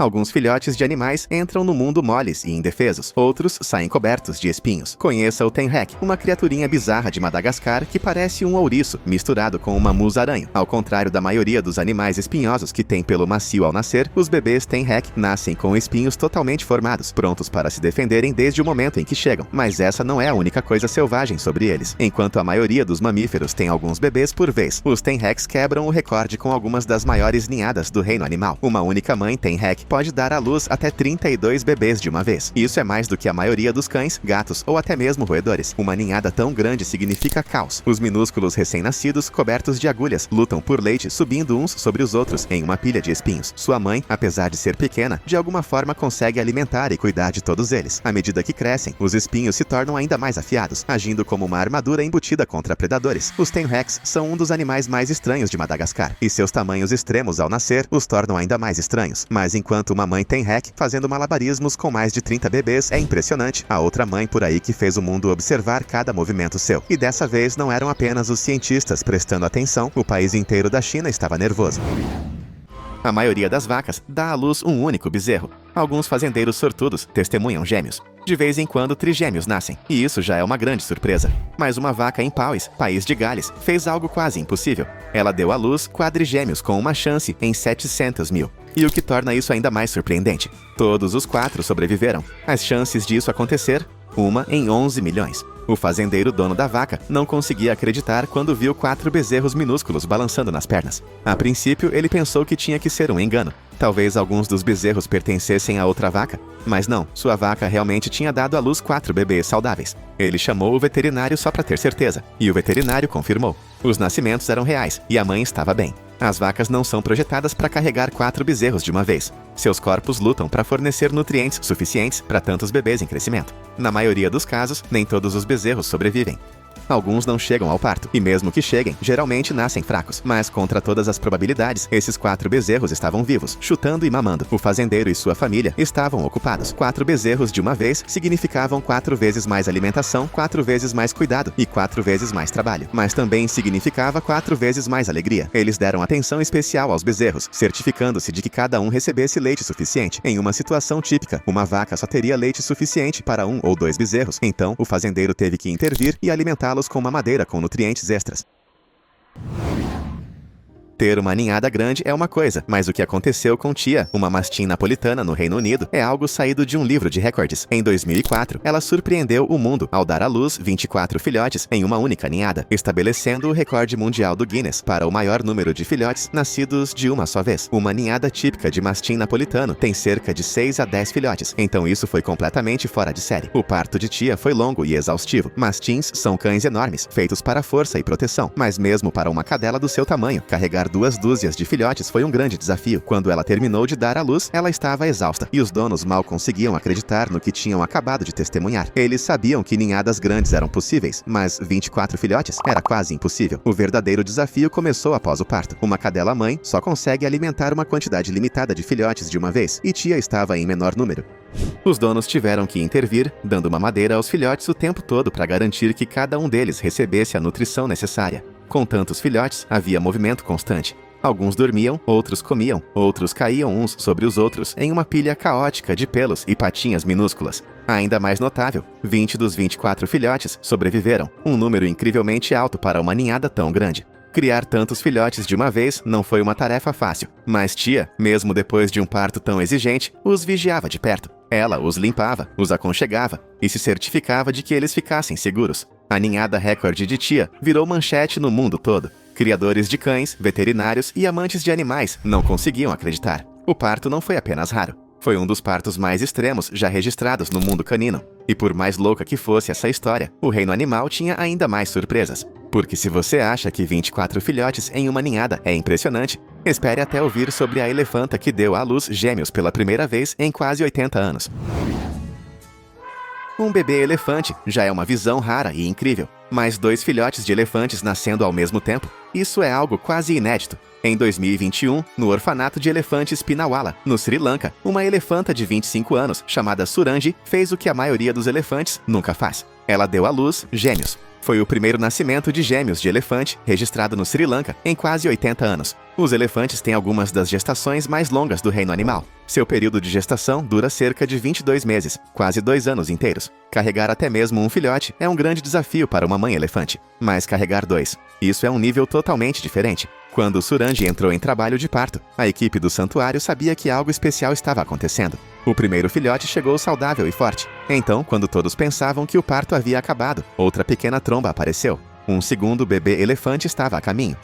Alguns filhotes de animais entram no mundo moles e indefesos, outros saem cobertos de espinhos. Conheça o tenrec, uma criaturinha bizarra de Madagascar que parece um ouriço misturado com uma musaranho. Ao contrário da maioria dos animais espinhosos que têm pelo macio ao nascer, os bebês tenrec nascem com espinhos totalmente formados, prontos para se defenderem desde o momento em que chegam. Mas essa não é a única coisa selvagem sobre eles. Enquanto a maioria dos mamíferos tem alguns bebês por vez, os tenrecs quebram o recorde com algumas das maiores ninhadas do reino animal. Uma única mãe tenrec pode dar à luz até 32 bebês de uma vez. Isso é mais do que a maioria dos cães, gatos ou até mesmo roedores. Uma ninhada tão grande significa caos. Os minúsculos recém-nascidos, cobertos de agulhas, lutam por leite, subindo uns sobre os outros em uma pilha de espinhos. Sua mãe, apesar de ser pequena, de alguma forma consegue alimentar e cuidar de todos eles. À medida que crescem, os espinhos se tornam ainda mais afiados, agindo como uma armadura embutida contra predadores. Os tenrecs são um dos animais mais estranhos de Madagascar, e seus tamanhos extremos ao nascer os tornam ainda mais estranhos. Mas enquanto uma mãe tenrec fazendo malabarismos com mais de 30 bebês é impressionante, a outra mãe por aí que fez o mundo observar cada movimento seu. E dessa vez não eram apenas os cientistas prestando atenção, o país inteiro da China estava nervoso. A maioria das vacas dá à luz um único bezerro. Alguns fazendeiros sortudos testemunham gêmeos. De vez em quando, trigêmeos nascem, e isso já é uma grande surpresa. Mas uma vaca em Powys, país de Gales, fez algo quase impossível. Ela deu à luz quadrigêmeos com uma chance em 700 mil. E o que torna isso ainda mais surpreendente: todos os 4 sobreviveram. As chances disso acontecer? 1 em 11 milhões. O fazendeiro dono da vaca não conseguia acreditar quando viu 4 bezerros minúsculos balançando nas pernas. A princípio, ele pensou que tinha que ser um engano. Talvez alguns dos bezerros pertencessem a outra vaca. Mas não, sua vaca realmente tinha dado à luz 4 bebês saudáveis. Ele chamou o veterinário só para ter certeza, e o veterinário confirmou. Os nascimentos eram reais, e a mãe estava bem. As vacas não são projetadas para carregar 4 bezerros de uma vez. Seus corpos lutam para fornecer nutrientes suficientes para tantos bebês em crescimento. Na maioria dos casos, nem todos os bezerros sobrevivem. Alguns não chegam ao parto, e mesmo que cheguem, geralmente nascem fracos. Mas contra todas as probabilidades, esses 4 bezerros estavam vivos, chutando e mamando. O fazendeiro e sua família estavam ocupados. 4 bezerros de uma vez significavam 4 vezes mais alimentação, 4 vezes mais cuidado e 4 vezes mais trabalho. Mas também significava 4 vezes mais alegria. Eles deram atenção especial aos bezerros, certificando-se de que cada um recebesse leite suficiente. Em uma situação típica, uma vaca só teria leite suficiente para 1 ou 2 bezerros. Então, o fazendeiro teve que intervir e alimentá-los com uma madeira com nutrientes extras. Ter uma ninhada grande é uma coisa, mas o que aconteceu com Tia, uma mastim napolitana no Reino Unido, é algo saído de um livro de recordes. Em 2004, ela surpreendeu o mundo ao dar à luz 24 filhotes em uma única ninhada, estabelecendo o recorde mundial do Guinness para o maior número de filhotes nascidos de uma só vez. Uma ninhada típica de mastim napolitano tem cerca de 6 a 10 filhotes, então isso foi completamente fora de série. O parto de Tia foi longo e exaustivo. Mastins são cães enormes, feitos para força e proteção, mas mesmo para uma cadela do seu tamanho, carregar 2 dúzias de filhotes foi um grande desafio. Quando ela terminou de dar à luz, ela estava exausta, e os donos mal conseguiam acreditar no que tinham acabado de testemunhar. Eles sabiam que ninhadas grandes eram possíveis, mas 24 filhotes era quase impossível. O verdadeiro desafio começou após o parto. Uma cadela-mãe só consegue alimentar uma quantidade limitada de filhotes de uma vez, e Tia estava em menor número. Os donos tiveram que intervir, dando mamadeira aos filhotes o tempo todo para garantir que cada um deles recebesse a nutrição necessária. Com tantos filhotes, havia movimento constante. Alguns dormiam, outros comiam, outros caíam uns sobre os outros em uma pilha caótica de pelos e patinhas minúsculas. Ainda mais notável, 20 dos 24 filhotes sobreviveram, um número incrivelmente alto para uma ninhada tão grande. Criar tantos filhotes de uma vez não foi uma tarefa fácil, mas Tia, mesmo depois de um parto tão exigente, os vigiava de perto. Ela os limpava, os aconchegava e se certificava de que eles ficassem seguros. A ninhada recorde de Tia virou manchete no mundo todo. Criadores de cães, veterinários e amantes de animais não conseguiam acreditar. O parto não foi apenas raro. Foi um dos partos mais extremos já registrados no mundo canino. E por mais louca que fosse essa história, o reino animal tinha ainda mais surpresas. Porque se você acha que 24 filhotes em uma ninhada é impressionante, espere até ouvir sobre a elefanta que deu à luz gêmeos pela primeira vez em quase 80 anos. Um bebê elefante já é uma visão rara e incrível, mas 2 filhotes de elefantes nascendo ao mesmo tempo, isso é algo quase inédito. Em 2021, no orfanato de elefantes Pinawala, no Sri Lanka, uma elefanta de 25 anos, chamada Surangi, fez o que a maioria dos elefantes nunca faz. Ela deu à luz gêmeos. Foi o primeiro nascimento de gêmeos de elefante registrado no Sri Lanka em quase 80 anos. Os elefantes têm algumas das gestações mais longas do reino animal. Seu período de gestação dura cerca de 22 meses, quase 2 anos inteiros. Carregar até mesmo um filhote é um grande desafio para uma mãe elefante, mas carregar 2, isso é um nível totalmente diferente. Quando Surangi entrou em trabalho de parto, a equipe do santuário sabia que algo especial estava acontecendo. O primeiro filhote chegou saudável e forte. Então, quando todos pensavam que o parto havia acabado, outra pequena tromba apareceu. Um segundo bebê elefante estava a caminho.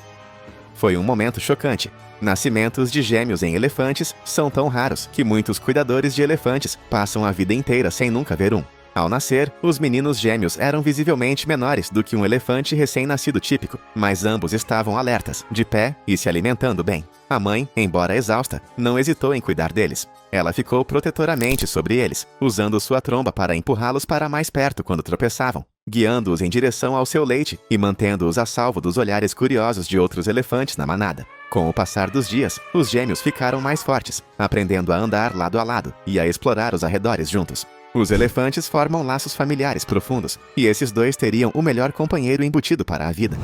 Foi um momento chocante. Nascimentos de gêmeos em elefantes são tão raros que muitos cuidadores de elefantes passam a vida inteira sem nunca ver um. Ao nascer, os meninos gêmeos eram visivelmente menores do que um elefante recém-nascido típico, mas ambos estavam alertas, de pé e se alimentando bem. A mãe, embora exausta, não hesitou em cuidar deles. Ela ficou protetoramente sobre eles, usando sua tromba para empurrá-los para mais perto quando tropeçavam, guiando-os em direção ao seu leite e mantendo-os a salvo dos olhares curiosos de outros elefantes na manada. Com o passar dos dias, os gêmeos ficaram mais fortes, aprendendo a andar lado a lado e a explorar os arredores juntos. Os elefantes formam laços familiares profundos, e esses 2 teriam o melhor companheiro embutido para a vida.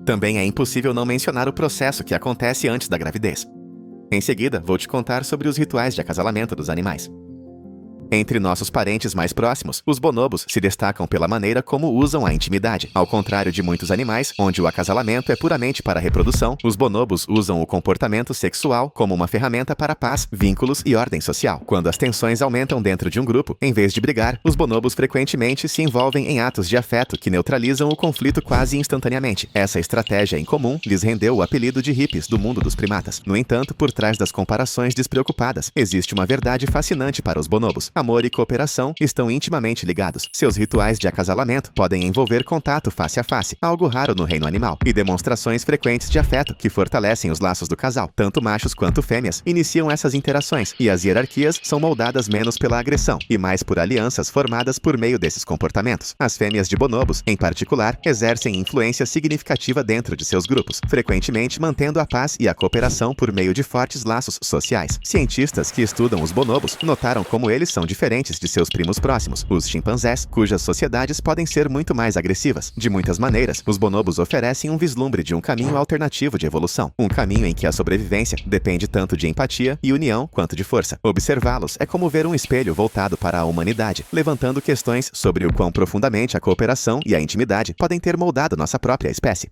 Também é impossível não mencionar o processo que acontece antes da gravidez. Em seguida, vou te contar sobre os rituais de acasalamento dos animais. Entre nossos parentes mais próximos, os bonobos se destacam pela maneira como usam a intimidade. Ao contrário de muitos animais, onde o acasalamento é puramente para a reprodução, os bonobos usam o comportamento sexual como uma ferramenta para paz, vínculos e ordem social. Quando as tensões aumentam dentro de um grupo, em vez de brigar, os bonobos frequentemente se envolvem em atos de afeto que neutralizam o conflito quase instantaneamente. Essa estratégia em comum lhes rendeu o apelido de hippies do mundo dos primatas. No entanto, por trás das comparações despreocupadas, existe uma verdade fascinante para os bonobos. amor e cooperação estão intimamente ligados. Seus rituais de acasalamento podem envolver contato face a face, algo raro no reino animal, e demonstrações frequentes de afeto que fortalecem os laços do casal. Tanto machos quanto fêmeas iniciam essas interações, e as hierarquias são moldadas menos pela agressão e mais por alianças formadas por meio desses comportamentos. As fêmeas de bonobos, em particular, exercem influência significativa dentro de seus grupos, frequentemente mantendo a paz e a cooperação por meio de fortes laços sociais. Cientistas que estudam os bonobos notaram como eles são diferentes de seus primos próximos, os chimpanzés, cujas sociedades podem ser muito mais agressivas. De muitas maneiras, os bonobos oferecem um vislumbre de um caminho alternativo de evolução, um caminho em que a sobrevivência depende tanto de empatia e união quanto de força. Observá-los é como ver um espelho voltado para a humanidade, levantando questões sobre o quão profundamente a cooperação e a intimidade podem ter moldado nossa própria espécie.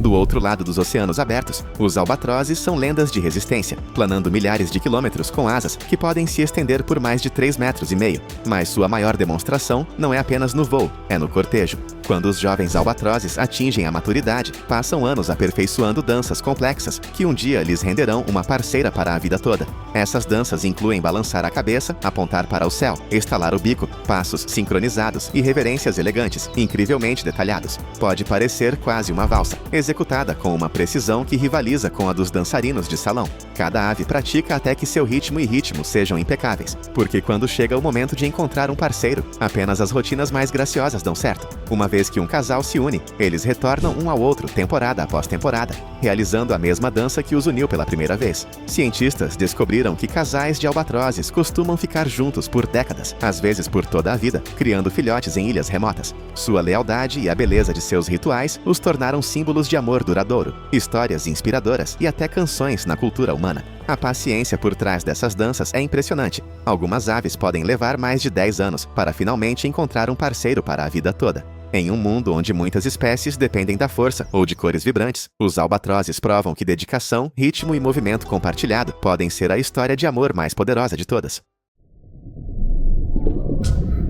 Do outro lado dos oceanos abertos, os albatrozes são lendas de resistência, planando milhares de quilômetros com asas que podem se estender por mais de 3,5 metros. Mas sua maior demonstração não é apenas no voo, é no cortejo. Quando os jovens albatrozes atingem a maturidade, passam anos aperfeiçoando danças complexas que um dia lhes renderão uma parceira para a vida toda. Essas danças incluem balançar a cabeça, apontar para o céu, estalar o bico, passos sincronizados e reverências elegantes, incrivelmente detalhados. Pode parecer quase uma valsa, executada com uma precisão que rivaliza com a dos dançarinos de salão. Cada ave pratica até que seu ritmo e ritmo sejam impecáveis, porque quando chega o momento de encontrar um parceiro, apenas as rotinas mais graciosas dão certo. Uma vez que um casal se une, eles retornam um ao outro temporada após temporada, realizando a mesma dança que os uniu pela primeira vez. Cientistas descobriram que casais de albatrozes costumam ficar juntos por décadas, às vezes por toda a vida, criando filhotes em ilhas remotas. Sua lealdade e a beleza de seus rituais os tornaram símbolos de amor duradouro, histórias inspiradoras e até canções na cultura humana. A paciência por trás dessas danças é impressionante. Algumas aves podem levar mais de 10 anos para finalmente encontrar um parceiro para a vida toda. Em um mundo onde muitas espécies dependem da força ou de cores vibrantes, os albatrozes provam que dedicação, ritmo e movimento compartilhado podem ser a história de amor mais poderosa de todas.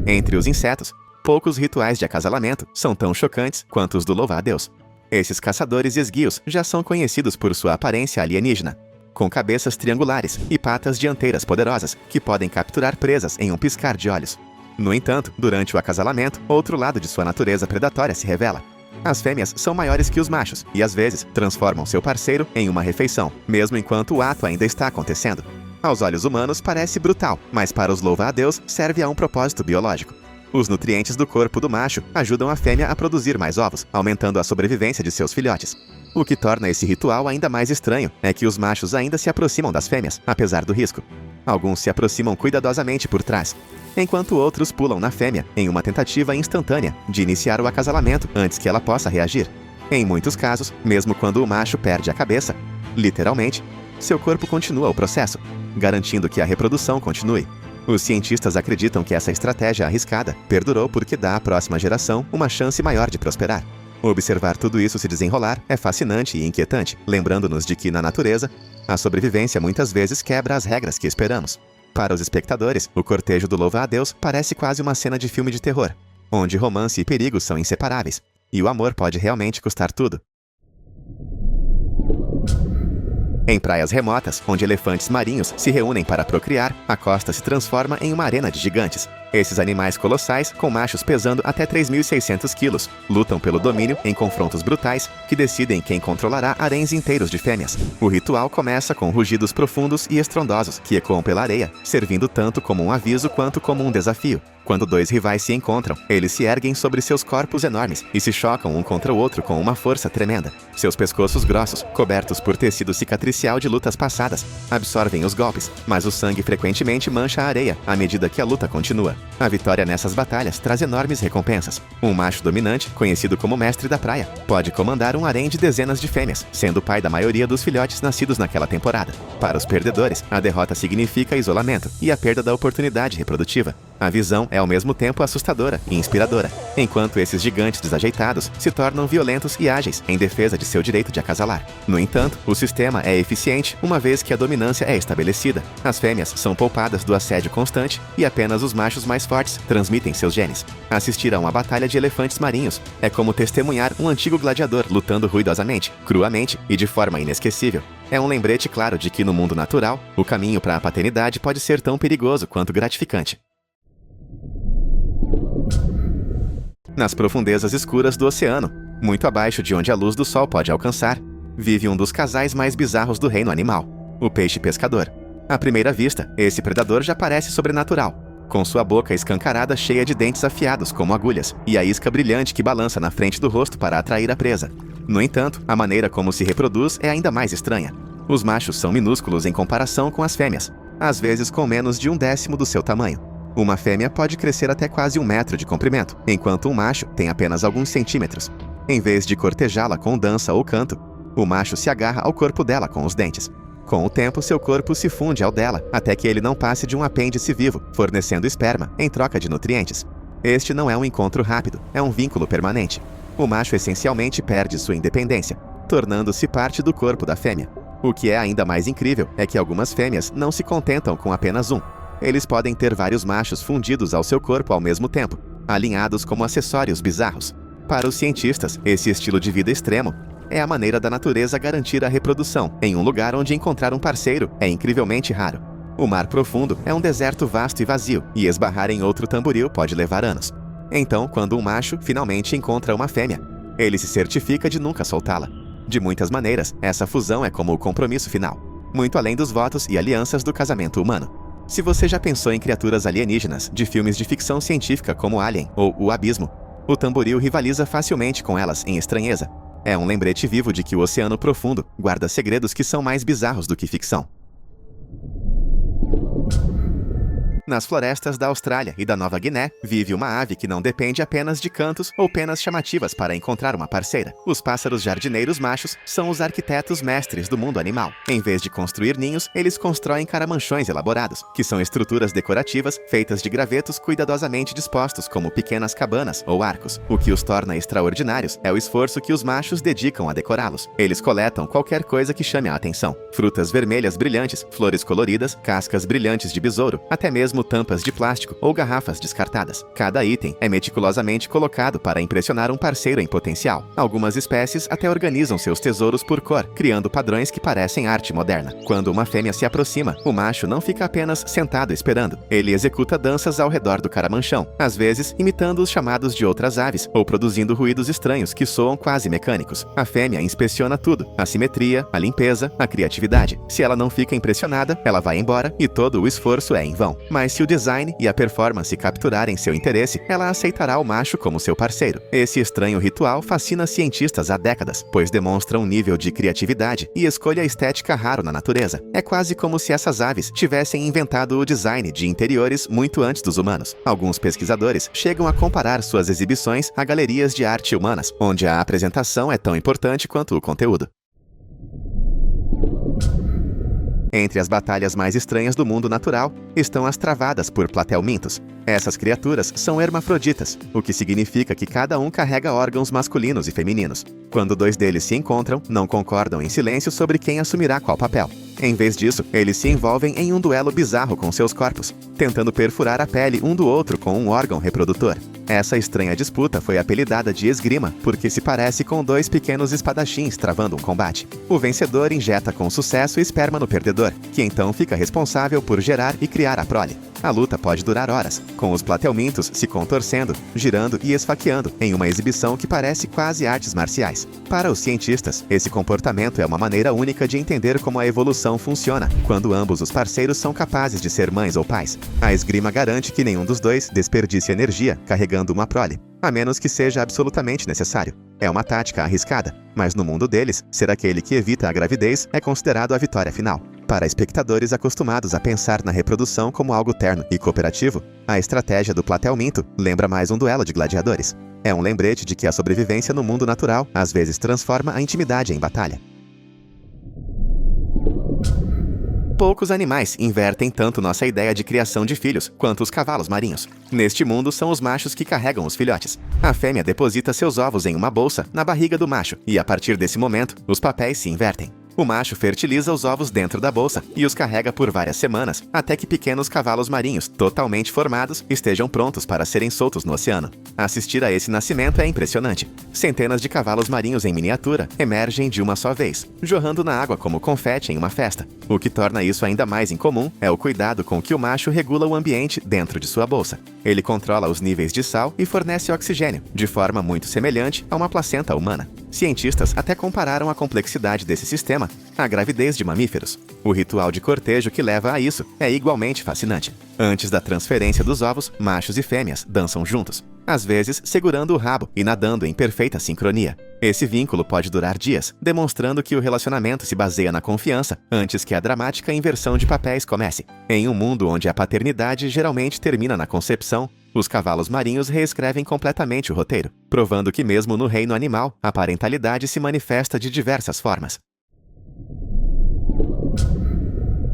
Entre os insetos, poucos rituais de acasalamento são tão chocantes quanto os do louva-a-Deus. Esses caçadores esguios já são conhecidos por sua aparência alienígena, com cabeças triangulares e patas dianteiras poderosas que podem capturar presas em um piscar de olhos. No entanto, durante o acasalamento, outro lado de sua natureza predatória se revela. As fêmeas são maiores que os machos e, às vezes, transformam seu parceiro em uma refeição, mesmo enquanto o ato ainda está acontecendo. Aos olhos humanos parece brutal, mas para os louva-a-Deus serve a um propósito biológico. Os nutrientes do corpo do macho ajudam a fêmea a produzir mais ovos, aumentando a sobrevivência de seus filhotes. O que torna esse ritual ainda mais estranho é que os machos ainda se aproximam das fêmeas, apesar do risco. Alguns se aproximam cuidadosamente por trás, enquanto outros pulam na fêmea em uma tentativa instantânea de iniciar o acasalamento antes que ela possa reagir. Em muitos casos, mesmo quando o macho perde a cabeça, literalmente, seu corpo continua o processo, garantindo que a reprodução continue. Os cientistas acreditam que essa estratégia arriscada perdurou porque dá à próxima geração uma chance maior de prosperar. Observar tudo isso se desenrolar é fascinante e inquietante, lembrando-nos de que, na natureza, a sobrevivência muitas vezes quebra as regras que esperamos. Para os espectadores, o cortejo do louva-a-Deus parece quase uma cena de filme de terror, onde romance e perigo são inseparáveis, e o amor pode realmente custar tudo. Em praias remotas, onde elefantes marinhos se reúnem para procriar, a costa se transforma em uma arena de gigantes. Esses animais colossais, com machos pesando até 3.600 quilos, lutam pelo domínio em confrontos brutais que decidem quem controlará haréns inteiros de fêmeas. O ritual começa com rugidos profundos e estrondosos que ecoam pela areia, servindo tanto como um aviso quanto como um desafio. Quando dois rivais se encontram, eles se erguem sobre seus corpos enormes e se chocam um contra o outro com uma força tremenda. Seus pescoços grossos, cobertos por tecido cicatricial de lutas passadas, absorvem os golpes, mas o sangue frequentemente mancha a areia à medida que a luta continua. A vitória nessas batalhas traz enormes recompensas. Um macho dominante, conhecido como mestre da praia, pode comandar um harém de dezenas de fêmeas, sendo o pai da maioria dos filhotes nascidos naquela temporada. Para os perdedores, a derrota significa isolamento e a perda da oportunidade reprodutiva. A visão é ao mesmo tempo assustadora e inspiradora, enquanto esses gigantes desajeitados se tornam violentos e ágeis em defesa de seu direito de acasalar. No entanto, o sistema é eficiente uma vez que a dominância é estabelecida. As fêmeas são poupadas do assédio constante e apenas os machos mais fortes transmitem seus genes. Assistir a uma batalha de elefantes marinhos é como testemunhar um antigo gladiador lutando ruidosamente, cruamente e de forma inesquecível. É um lembrete claro de que no mundo natural, o caminho para a paternidade pode ser tão perigoso quanto gratificante. Nas profundezas escuras do oceano, muito abaixo de onde a luz do sol pode alcançar, vive um dos casais mais bizarros do reino animal, o peixe pescador. À primeira vista, esse predador já parece sobrenatural, com sua boca escancarada cheia de dentes afiados como agulhas e a isca brilhante que balança na frente do rosto para atrair a presa. No entanto, a maneira como se reproduz é ainda mais estranha. Os machos são minúsculos em comparação com as fêmeas, às vezes com menos de 1/10 do seu tamanho. Uma fêmea pode crescer até quase 1 metro de comprimento, enquanto um macho tem apenas alguns centímetros. Em vez de cortejá-la com dança ou canto, o macho se agarra ao corpo dela com os dentes. Com o tempo, seu corpo se funde ao dela, até que ele não passe de um apêndice vivo, fornecendo esperma em troca de nutrientes. Este não é um encontro rápido, é um vínculo permanente. O macho essencialmente perde sua independência, tornando-se parte do corpo da fêmea. O que é ainda mais incrível é que algumas fêmeas não se contentam com apenas um. Eles podem ter vários machos fundidos ao seu corpo ao mesmo tempo, alinhados como acessórios bizarros. Para os cientistas, esse estilo de vida extremo é a maneira da natureza garantir a reprodução em um lugar onde encontrar um parceiro é incrivelmente raro. O mar profundo é um deserto vasto e vazio, e esbarrar em outro tamboril pode levar anos. Então, quando um macho finalmente encontra uma fêmea, ele se certifica de nunca soltá-la. De muitas maneiras, essa fusão é como o compromisso final, muito além dos votos e alianças do casamento humano. Se você já pensou em criaturas alienígenas de filmes de ficção científica como Alien ou O Abismo, o tamboril rivaliza facilmente com elas em estranheza. É um lembrete vivo de que o oceano profundo guarda segredos que são mais bizarros do que ficção. Nas florestas da Austrália e da Nova Guiné, vive uma ave que não depende apenas de cantos ou penas chamativas para encontrar uma parceira. Os pássaros jardineiros machos são os arquitetos mestres do mundo animal. Em vez de construir ninhos, eles constroem caramanchões elaborados, que são estruturas decorativas feitas de gravetos cuidadosamente dispostos como pequenas cabanas ou arcos. O que os torna extraordinários é o esforço que os machos dedicam a decorá-los. Eles coletam qualquer coisa que chame a atenção. Frutas vermelhas brilhantes, flores coloridas, cascas brilhantes de besouro, até mesmo tampas de plástico ou garrafas descartadas. Cada item é meticulosamente colocado para impressionar um parceiro em potencial. Algumas espécies até organizam seus tesouros por cor, criando padrões que parecem arte moderna. Quando uma fêmea se aproxima, o macho não fica apenas sentado esperando. Ele executa danças ao redor do caramanchão, às vezes imitando os chamados de outras aves ou produzindo ruídos estranhos que soam quase mecânicos. A fêmea inspeciona tudo: a simetria, a limpeza, a criatividade. Se ela não fica impressionada, ela vai embora e todo o esforço é em vão. Mas se o design e a performance capturarem seu interesse, ela aceitará o macho como seu parceiro. Esse estranho ritual fascina cientistas há décadas, pois demonstra um nível de criatividade e escolha estética raro na natureza. É quase como se essas aves tivessem inventado o design de interiores muito antes dos humanos. Alguns pesquisadores chegam a comparar suas exibições a galerias de arte humanas, onde a apresentação é tão importante quanto o conteúdo. Entre as batalhas mais estranhas do mundo natural estão as travadas por platelmintos. Essas criaturas são hermafroditas, o que significa que cada um carrega órgãos masculinos e femininos. Quando dois deles se encontram, não concordam em silêncio sobre quem assumirá qual papel. Em vez disso, eles se envolvem em um duelo bizarro com seus corpos, tentando perfurar a pele um do outro com um órgão reprodutor. Essa estranha disputa foi apelidada de esgrima porque se parece com dois pequenos espadachins travando um combate. O vencedor injeta com sucesso esperma no perdedor, que então fica responsável por gerar e criar a prole. A luta pode durar horas, com os platelmintos se contorcendo, girando e esfaqueando em uma exibição que parece quase artes marciais. Para os cientistas, esse comportamento é uma maneira única de entender como a evolução funciona, quando ambos os parceiros são capazes de ser mães ou pais. A esgrima garante que nenhum dos dois desperdice energia carregando uma prole, a menos que seja absolutamente necessário. É uma tática arriscada, mas no mundo deles, ser aquele que evita a gravidez é considerado a vitória final. Para espectadores acostumados a pensar na reprodução como algo terno e cooperativo, a estratégia do platelminto lembra mais um duelo de gladiadores. É um lembrete de que a sobrevivência no mundo natural às vezes transforma a intimidade em batalha. Poucos animais invertem tanto nossa ideia de criação de filhos quanto os cavalos marinhos. Neste mundo, são os machos que carregam os filhotes. A fêmea deposita seus ovos em uma bolsa na barriga do macho e, a partir desse momento, os papéis se invertem. O macho fertiliza os ovos dentro da bolsa e os carrega por várias semanas, até que pequenos cavalos marinhos, totalmente formados, estejam prontos para serem soltos no oceano. Assistir a esse nascimento é impressionante. Centenas de cavalos marinhos em miniatura emergem de uma só vez, jorrando na água como confete em uma festa. O que torna isso ainda mais incomum é o cuidado com que o macho regula o ambiente dentro de sua bolsa. Ele controla os níveis de sal e fornece oxigênio, de forma muito semelhante a uma placenta humana. Cientistas até compararam a complexidade desse sistema à gravidez de mamíferos. O ritual de cortejo que leva a isso é igualmente fascinante. Antes da transferência dos ovos, machos e fêmeas dançam juntos, às vezes segurando o rabo e nadando em perfeita sincronia. Esse vínculo pode durar dias, demonstrando que o relacionamento se baseia na confiança antes que a dramática inversão de papéis comece. Em um mundo onde a paternidade geralmente termina na concepção, os cavalos marinhos reescrevem completamente o roteiro, provando que mesmo no reino animal, a parentalidade se manifesta de diversas formas.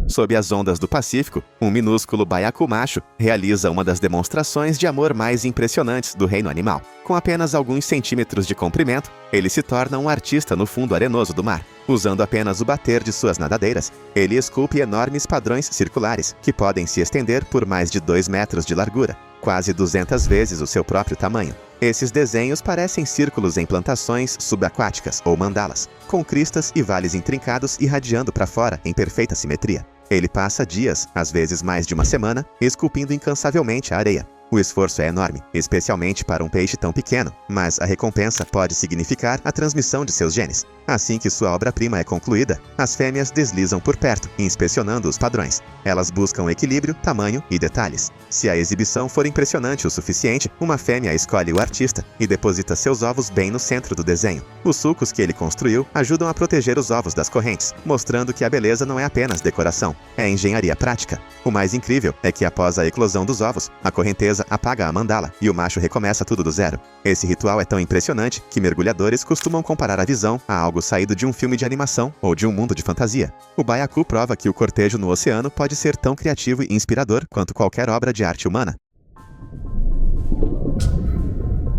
Sob as ondas do Pacífico, um minúsculo baiacu macho realiza uma das demonstrações de amor mais impressionantes do reino animal. Com apenas alguns centímetros de comprimento, ele se torna um artista no fundo arenoso do mar. Usando apenas o bater de suas nadadeiras, ele esculpe enormes padrões circulares, que podem se estender por mais de 2 metros de largura, quase 200 vezes o seu próprio tamanho. Esses desenhos parecem círculos em plantações subaquáticas ou mandalas, com cristas e vales intrincados irradiando para fora em perfeita simetria. Ele passa dias, às vezes mais de uma semana, esculpindo incansavelmente a areia. O esforço é enorme, especialmente para um peixe tão pequeno, mas a recompensa pode significar a transmissão de seus genes. Assim que sua obra-prima é concluída, as fêmeas deslizam por perto, inspecionando os padrões. Elas buscam equilíbrio, tamanho e detalhes. Se a exibição for impressionante o suficiente, uma fêmea escolhe o artista e deposita seus ovos bem no centro do desenho. Os sulcos que ele construiu ajudam a proteger os ovos das correntes, mostrando que a beleza não é apenas decoração, é engenharia prática. O mais incrível é que após a eclosão dos ovos, a correnteza apaga a mandala e o macho recomeça tudo do zero. Esse ritual é tão impressionante que mergulhadores costumam comparar a visão a algo saído de um filme de animação ou de um mundo de fantasia. O baiacu prova que o cortejo no oceano pode ser tão criativo e inspirador quanto qualquer obra de arte humana.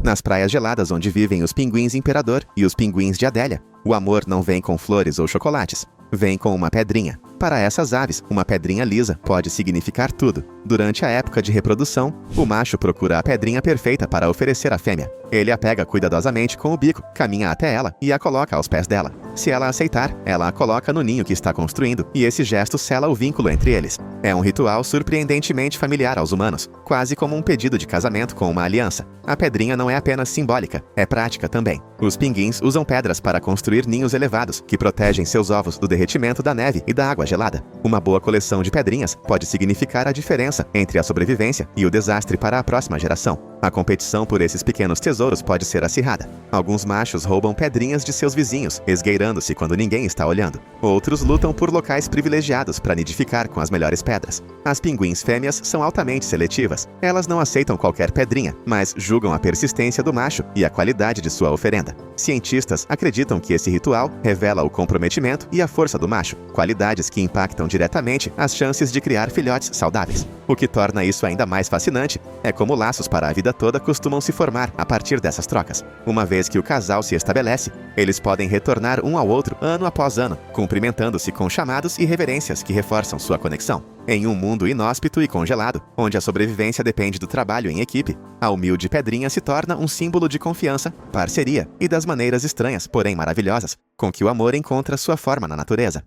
Nas praias geladas onde vivem os pinguins imperador e os pinguins de Adélia, o amor não vem com flores ou chocolates, vem com uma pedrinha. Para essas aves, uma pedrinha lisa pode significar tudo. Durante a época de reprodução, o macho procura a pedrinha perfeita para oferecer à fêmea. Ele a pega cuidadosamente com o bico, caminha até ela e a coloca aos pés dela. Se ela aceitar, ela a coloca no ninho que está construindo, e esse gesto sela o vínculo entre eles. É um ritual surpreendentemente familiar aos humanos, quase como um pedido de casamento com uma aliança. A pedrinha não é apenas simbólica, é prática também. Os pinguins usam pedras para construir ninhos elevados, que protegem seus ovos do derretimento da neve e da água gelada. Uma boa coleção de pedrinhas pode significar a diferença entre a sobrevivência e o desastre para a próxima geração. A competição por esses pequenos tesouros pode ser acirrada. Alguns machos roubam pedrinhas de seus vizinhos, esgueirando-se quando ninguém está olhando. Outros lutam por locais privilegiados para nidificar com as melhores pedras. As pinguins fêmeas são altamente seletivas. Elas não aceitam qualquer pedrinha, mas julgam a persistência do macho e a qualidade de sua oferenda. Cientistas acreditam que esse ritual revela o comprometimento e a força do macho, qualidades que impactam diretamente as chances de criar filhotes saudáveis. O que torna isso ainda mais fascinante é como laços para a vida toda costumam se formar a partir dessas trocas. Uma vez que o casal se estabelece, eles podem retornar um ao outro ano após ano, cumprimentando-se com chamados e reverências que reforçam sua conexão. Em um mundo inóspito e congelado, onde a sobrevivência depende do trabalho em equipe, a humilde pedrinha se torna um símbolo de confiança, parceria e das maneiras estranhas, porém maravilhosas, com que o amor encontra sua forma na natureza.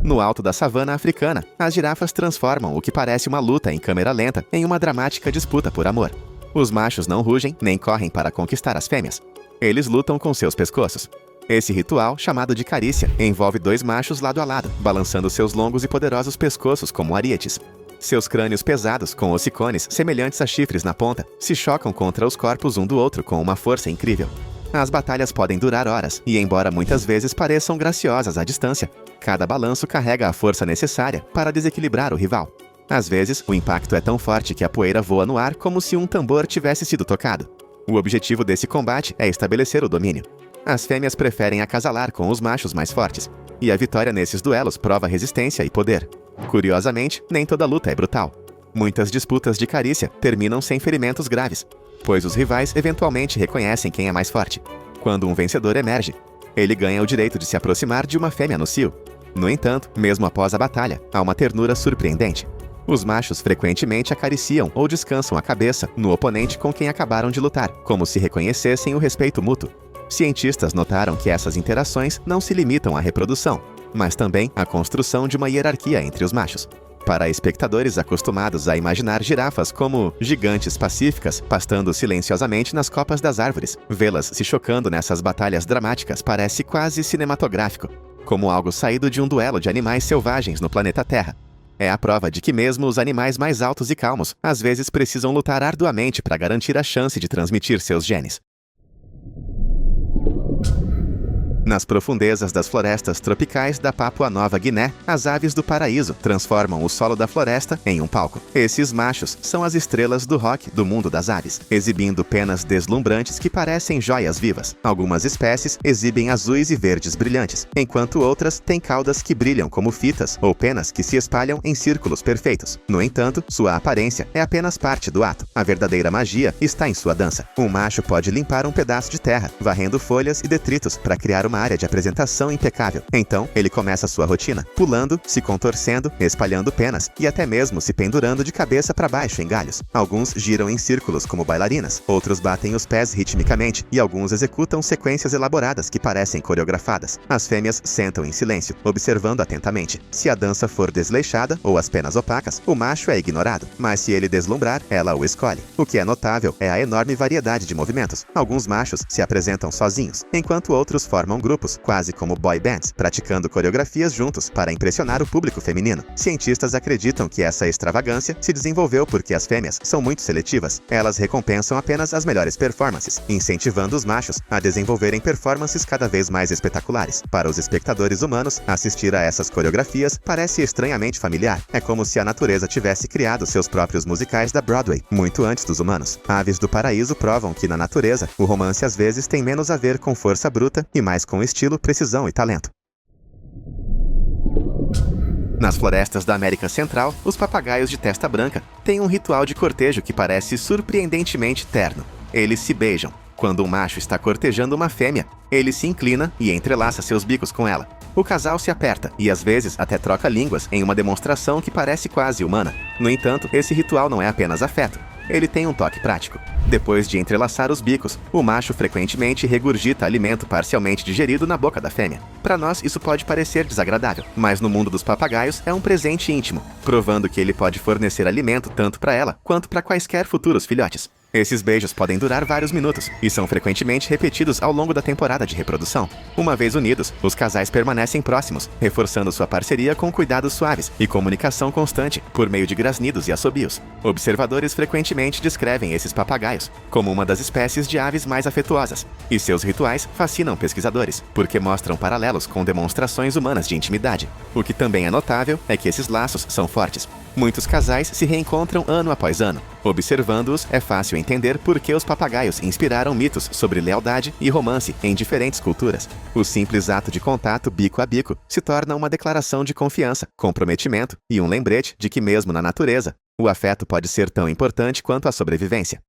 No alto da savana africana, as girafas transformam o que parece uma luta em câmera lenta em uma dramática disputa por amor. Os machos não rugem nem correm para conquistar as fêmeas. Eles lutam com seus pescoços. Esse ritual, chamado de carícia, envolve 2 machos lado a lado, balançando seus longos e poderosos pescoços como arietes. Seus crânios pesados, com ossicones semelhantes a chifres na ponta, se chocam contra os corpos um do outro com uma força incrível. As batalhas podem durar horas, e embora muitas vezes pareçam graciosas à distância, cada balanço carrega a força necessária para desequilibrar o rival. Às vezes, o impacto é tão forte que a poeira voa no ar como se um tambor tivesse sido tocado. O objetivo desse combate é estabelecer o domínio. As fêmeas preferem acasalar com os machos mais fortes, e a vitória nesses duelos prova resistência e poder. Curiosamente, nem toda luta é brutal. Muitas disputas de carícia terminam sem ferimentos graves, pois os rivais eventualmente reconhecem quem é mais forte. Quando um vencedor emerge, ele ganha o direito de se aproximar de uma fêmea no cio. No entanto, mesmo após a batalha, há uma ternura surpreendente. Os machos frequentemente acariciam ou descansam a cabeça no oponente com quem acabaram de lutar, como se reconhecessem o respeito mútuo. Cientistas notaram que essas interações não se limitam à reprodução, mas também à construção de uma hierarquia entre os machos. Para espectadores acostumados a imaginar girafas como gigantes pacíficas pastando silenciosamente nas copas das árvores, vê-las se chocando nessas batalhas dramáticas parece quase cinematográfico, como algo saído de um duelo de animais selvagens no planeta Terra. É a prova de que mesmo os animais mais altos e calmos às vezes precisam lutar arduamente para garantir a chance de transmitir seus genes. Nas profundezas das florestas tropicais da Papua Nova Guiné, as aves do paraíso transformam o solo da floresta em um palco. Esses machos são as estrelas do rock do mundo das aves, exibindo penas deslumbrantes que parecem joias vivas. Algumas espécies exibem azuis e verdes brilhantes, enquanto outras têm caudas que brilham como fitas ou penas que se espalham em círculos perfeitos. No entanto, sua aparência é apenas parte do ato. A verdadeira magia está em sua dança. Um macho pode limpar um pedaço de terra, varrendo folhas e detritos para criar uma área de apresentação impecável. Então, ele começa sua rotina, pulando, se contorcendo, espalhando penas e até mesmo se pendurando de cabeça para baixo em galhos. Alguns giram em círculos como bailarinas, outros batem os pés ritmicamente e alguns executam sequências elaboradas que parecem coreografadas. As fêmeas sentam em silêncio, observando atentamente. Se a dança for desleixada ou as penas opacas, o macho é ignorado, mas se ele deslumbrar, ela o escolhe. O que é notável é a enorme variedade de movimentos. Alguns machos se apresentam sozinhos, enquanto outros formam grupos, quase como boy bands, praticando coreografias juntos para impressionar o público feminino. Cientistas acreditam que essa extravagância se desenvolveu porque as fêmeas são muito seletivas. Elas recompensam apenas as melhores performances, incentivando os machos a desenvolverem performances cada vez mais espetaculares. Para os espectadores humanos, assistir a essas coreografias parece estranhamente familiar. É como se a natureza tivesse criado seus próprios musicais da Broadway, muito antes dos humanos. Aves do paraíso provam que na natureza, o romance às vezes tem menos a ver com força bruta e mais com estilo, precisão e talento. Nas florestas da América Central, os papagaios de testa branca têm um ritual de cortejo que parece surpreendentemente terno. Eles se beijam. Quando um macho está cortejando uma fêmea, ele se inclina e entrelaça seus bicos com ela. O casal se aperta e às vezes até troca línguas em uma demonstração que parece quase humana. No entanto, esse ritual não é apenas afeto. Ele tem um toque prático. Depois de entrelaçar os bicos, o macho frequentemente regurgita alimento parcialmente digerido na boca da fêmea. Para nós, isso pode parecer desagradável, mas no mundo dos papagaios é um presente íntimo, provando que ele pode fornecer alimento tanto para ela quanto para quaisquer futuros filhotes. Esses beijos podem durar vários minutos e são frequentemente repetidos ao longo da temporada de reprodução. Uma vez unidos, os casais permanecem próximos, reforçando sua parceria com cuidados suaves e comunicação constante por meio de grasnidos e assobios. Observadores frequentemente descrevem esses papagaios como uma das espécies de aves mais afetuosas, e seus rituais fascinam pesquisadores, porque mostram paralelos com demonstrações humanas de intimidade. O que também é notável é que esses laços são fortes. Muitos casais se reencontram ano após ano. Observando-os, é fácil entender por que os papagaios inspiraram mitos sobre lealdade e romance em diferentes culturas. O simples ato de contato bico a bico se torna uma declaração de confiança, comprometimento e um lembrete de que mesmo na natureza, o afeto pode ser tão importante quanto a sobrevivência.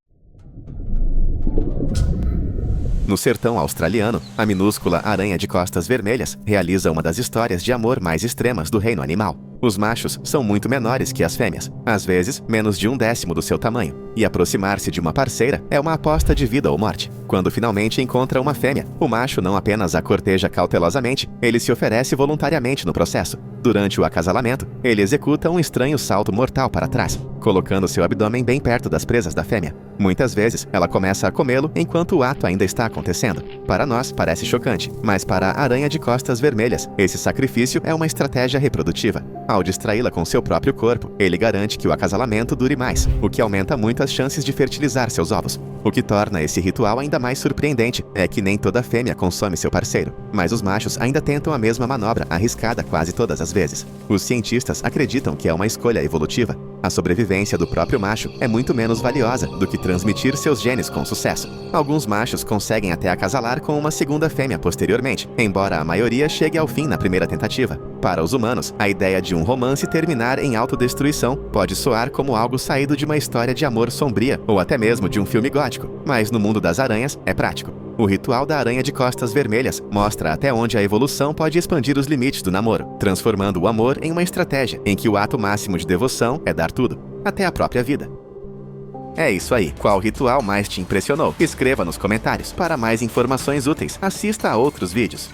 No sertão australiano, a minúscula aranha de costas vermelhas realiza uma das histórias de amor mais extremas do reino animal. Os machos são muito menores que as fêmeas, às vezes menos de 1/10 do seu tamanho, e aproximar-se de uma parceira é uma aposta de vida ou morte. Quando finalmente encontra uma fêmea, o macho não apenas a corteja cautelosamente, ele se oferece voluntariamente no processo. Durante o acasalamento, ele executa um estranho salto mortal para trás, colocando seu abdômen bem perto das presas da fêmea. Muitas vezes, ela começa a comê-lo enquanto o ato ainda está acontecendo. Para nós, parece chocante, mas para a aranha de costas vermelhas, esse sacrifício é uma estratégia reprodutiva. Ao distraí-la com seu próprio corpo, ele garante que o acasalamento dure mais, o que aumenta muito as chances de fertilizar seus ovos. O que torna esse ritual ainda mais surpreendente é que nem toda fêmea consome seu parceiro, mas os machos ainda tentam a mesma manobra arriscada quase todas as vezes. Os cientistas acreditam que é uma escolha evolutiva. A sobrevivência do próprio macho é muito menos valiosa do que transmitir seus genes com sucesso. Alguns machos conseguem até acasalar com uma segunda fêmea posteriormente, embora a maioria chegue ao fim na primeira tentativa. Para os humanos, a ideia de um romance terminar em autodestruição pode soar como algo saído de uma história de amor sombria ou até mesmo de um filme gótico. romântico, mas no mundo das aranhas é prático. O ritual da aranha de costas vermelhas mostra até onde a evolução pode expandir os limites do namoro, transformando o amor em uma estratégia em que o ato máximo de devoção é dar tudo, até a própria vida. É isso aí. Qual ritual mais te impressionou? Escreva nos comentários. Para mais informações úteis, assista a outros vídeos.